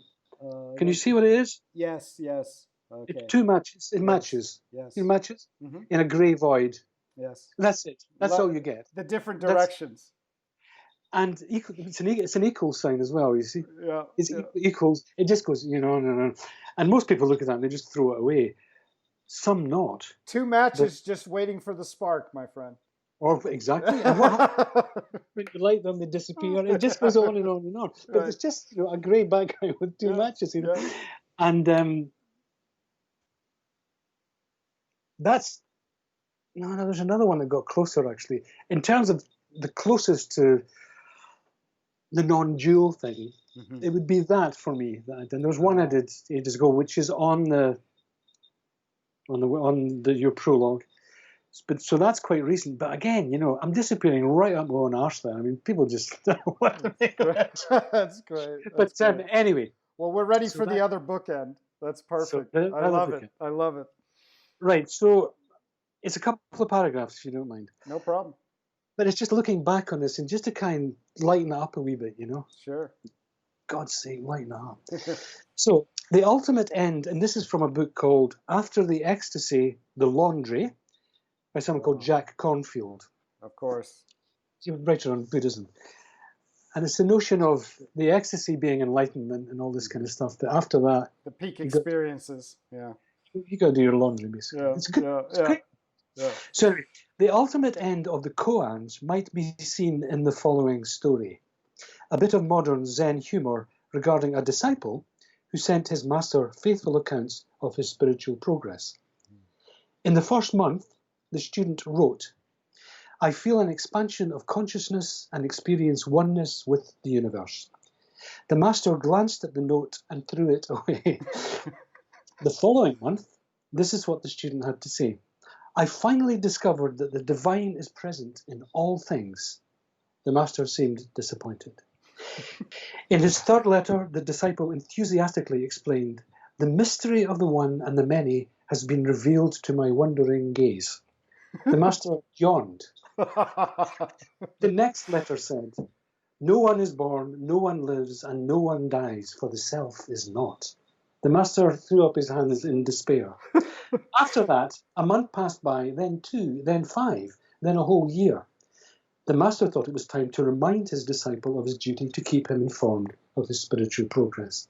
you see what it is? Yes. Okay. It's two matches. It matches. Yes. Two matches in a grey void. Yes. That's it. That's all you get. The different directions. And it's an equal sign as well, you see. Yeah. It's equals. It just goes, no. And most people look at that and they just throw it away. Some not. Two matches just waiting for the spark, my friend. Or exactly. And what happens when you light them, they disappear. It just goes on and on and on. But it's just a grey background with two matches. Yeah. And that's there's another one that got closer actually. In terms of the closest to the non-dual thing, it would be that for me. And there was one I did ages ago, which is on the on your prologue. But so that's quite recent. But again, I'm disappearing right up my own arse there. I mean, people just don't know what to make of it. That's great. But anyway. Well, we're ready So for the other bookend. That's perfect. So I love it. I love it. Right. So it's a couple of paragraphs, if you don't mind. No problem. But it's just looking back on this and just to kind of lighten it up a wee bit, Sure. God's sake, lighten it up. So the ultimate end, and this is from a book called After the Ecstasy, The Laundry, by someone called Jack Cornfield. Of course. He's a writer on Buddhism. And it's the notion of the ecstasy being enlightenment and all this kind of stuff. But after that, the peak experiences. You got to do your laundry, basically. Yeah. It's good. It's great. Yeah. So the ultimate end of the koans might be seen in the following story. A bit of modern Zen humor regarding a disciple who sent his master faithful accounts of his spiritual progress. In the first month, the student wrote, "I feel an expansion of consciousness and experience oneness with the universe." The master glanced at the note and threw it away. The following month, this is what the student had to say. "I finally discovered that the divine is present in all things." The master seemed disappointed. In his third letter, the disciple enthusiastically explained, "The mystery of the one and the many has been revealed to my wondering gaze." The master yawned. The next letter said, "No one is born, no one lives, and no one dies, for the self is not." The master threw up his hands in despair. After that, a month passed by, then 2, then 5, then a whole year. The master thought it was time to remind his disciple of his duty to keep him informed of his spiritual progress.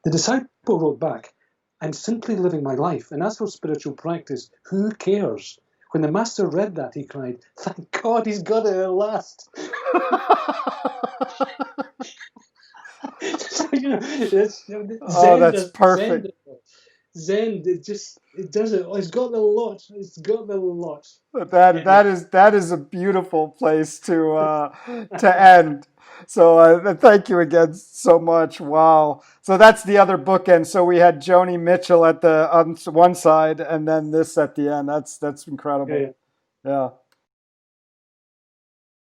The disciple wrote back, "I'm simply living my life, and as for spiritual practice, who cares?" When the master read that, he cried, "Thank God he's got it at last." So, that's perfect. Zen, it does it. It's got the lot. It's got the lot. That is a beautiful place to end. So thank you again so much. Wow. So that's the other bookend. So we had Joni Mitchell at the on one side, and then this at the end. That's incredible. Yeah.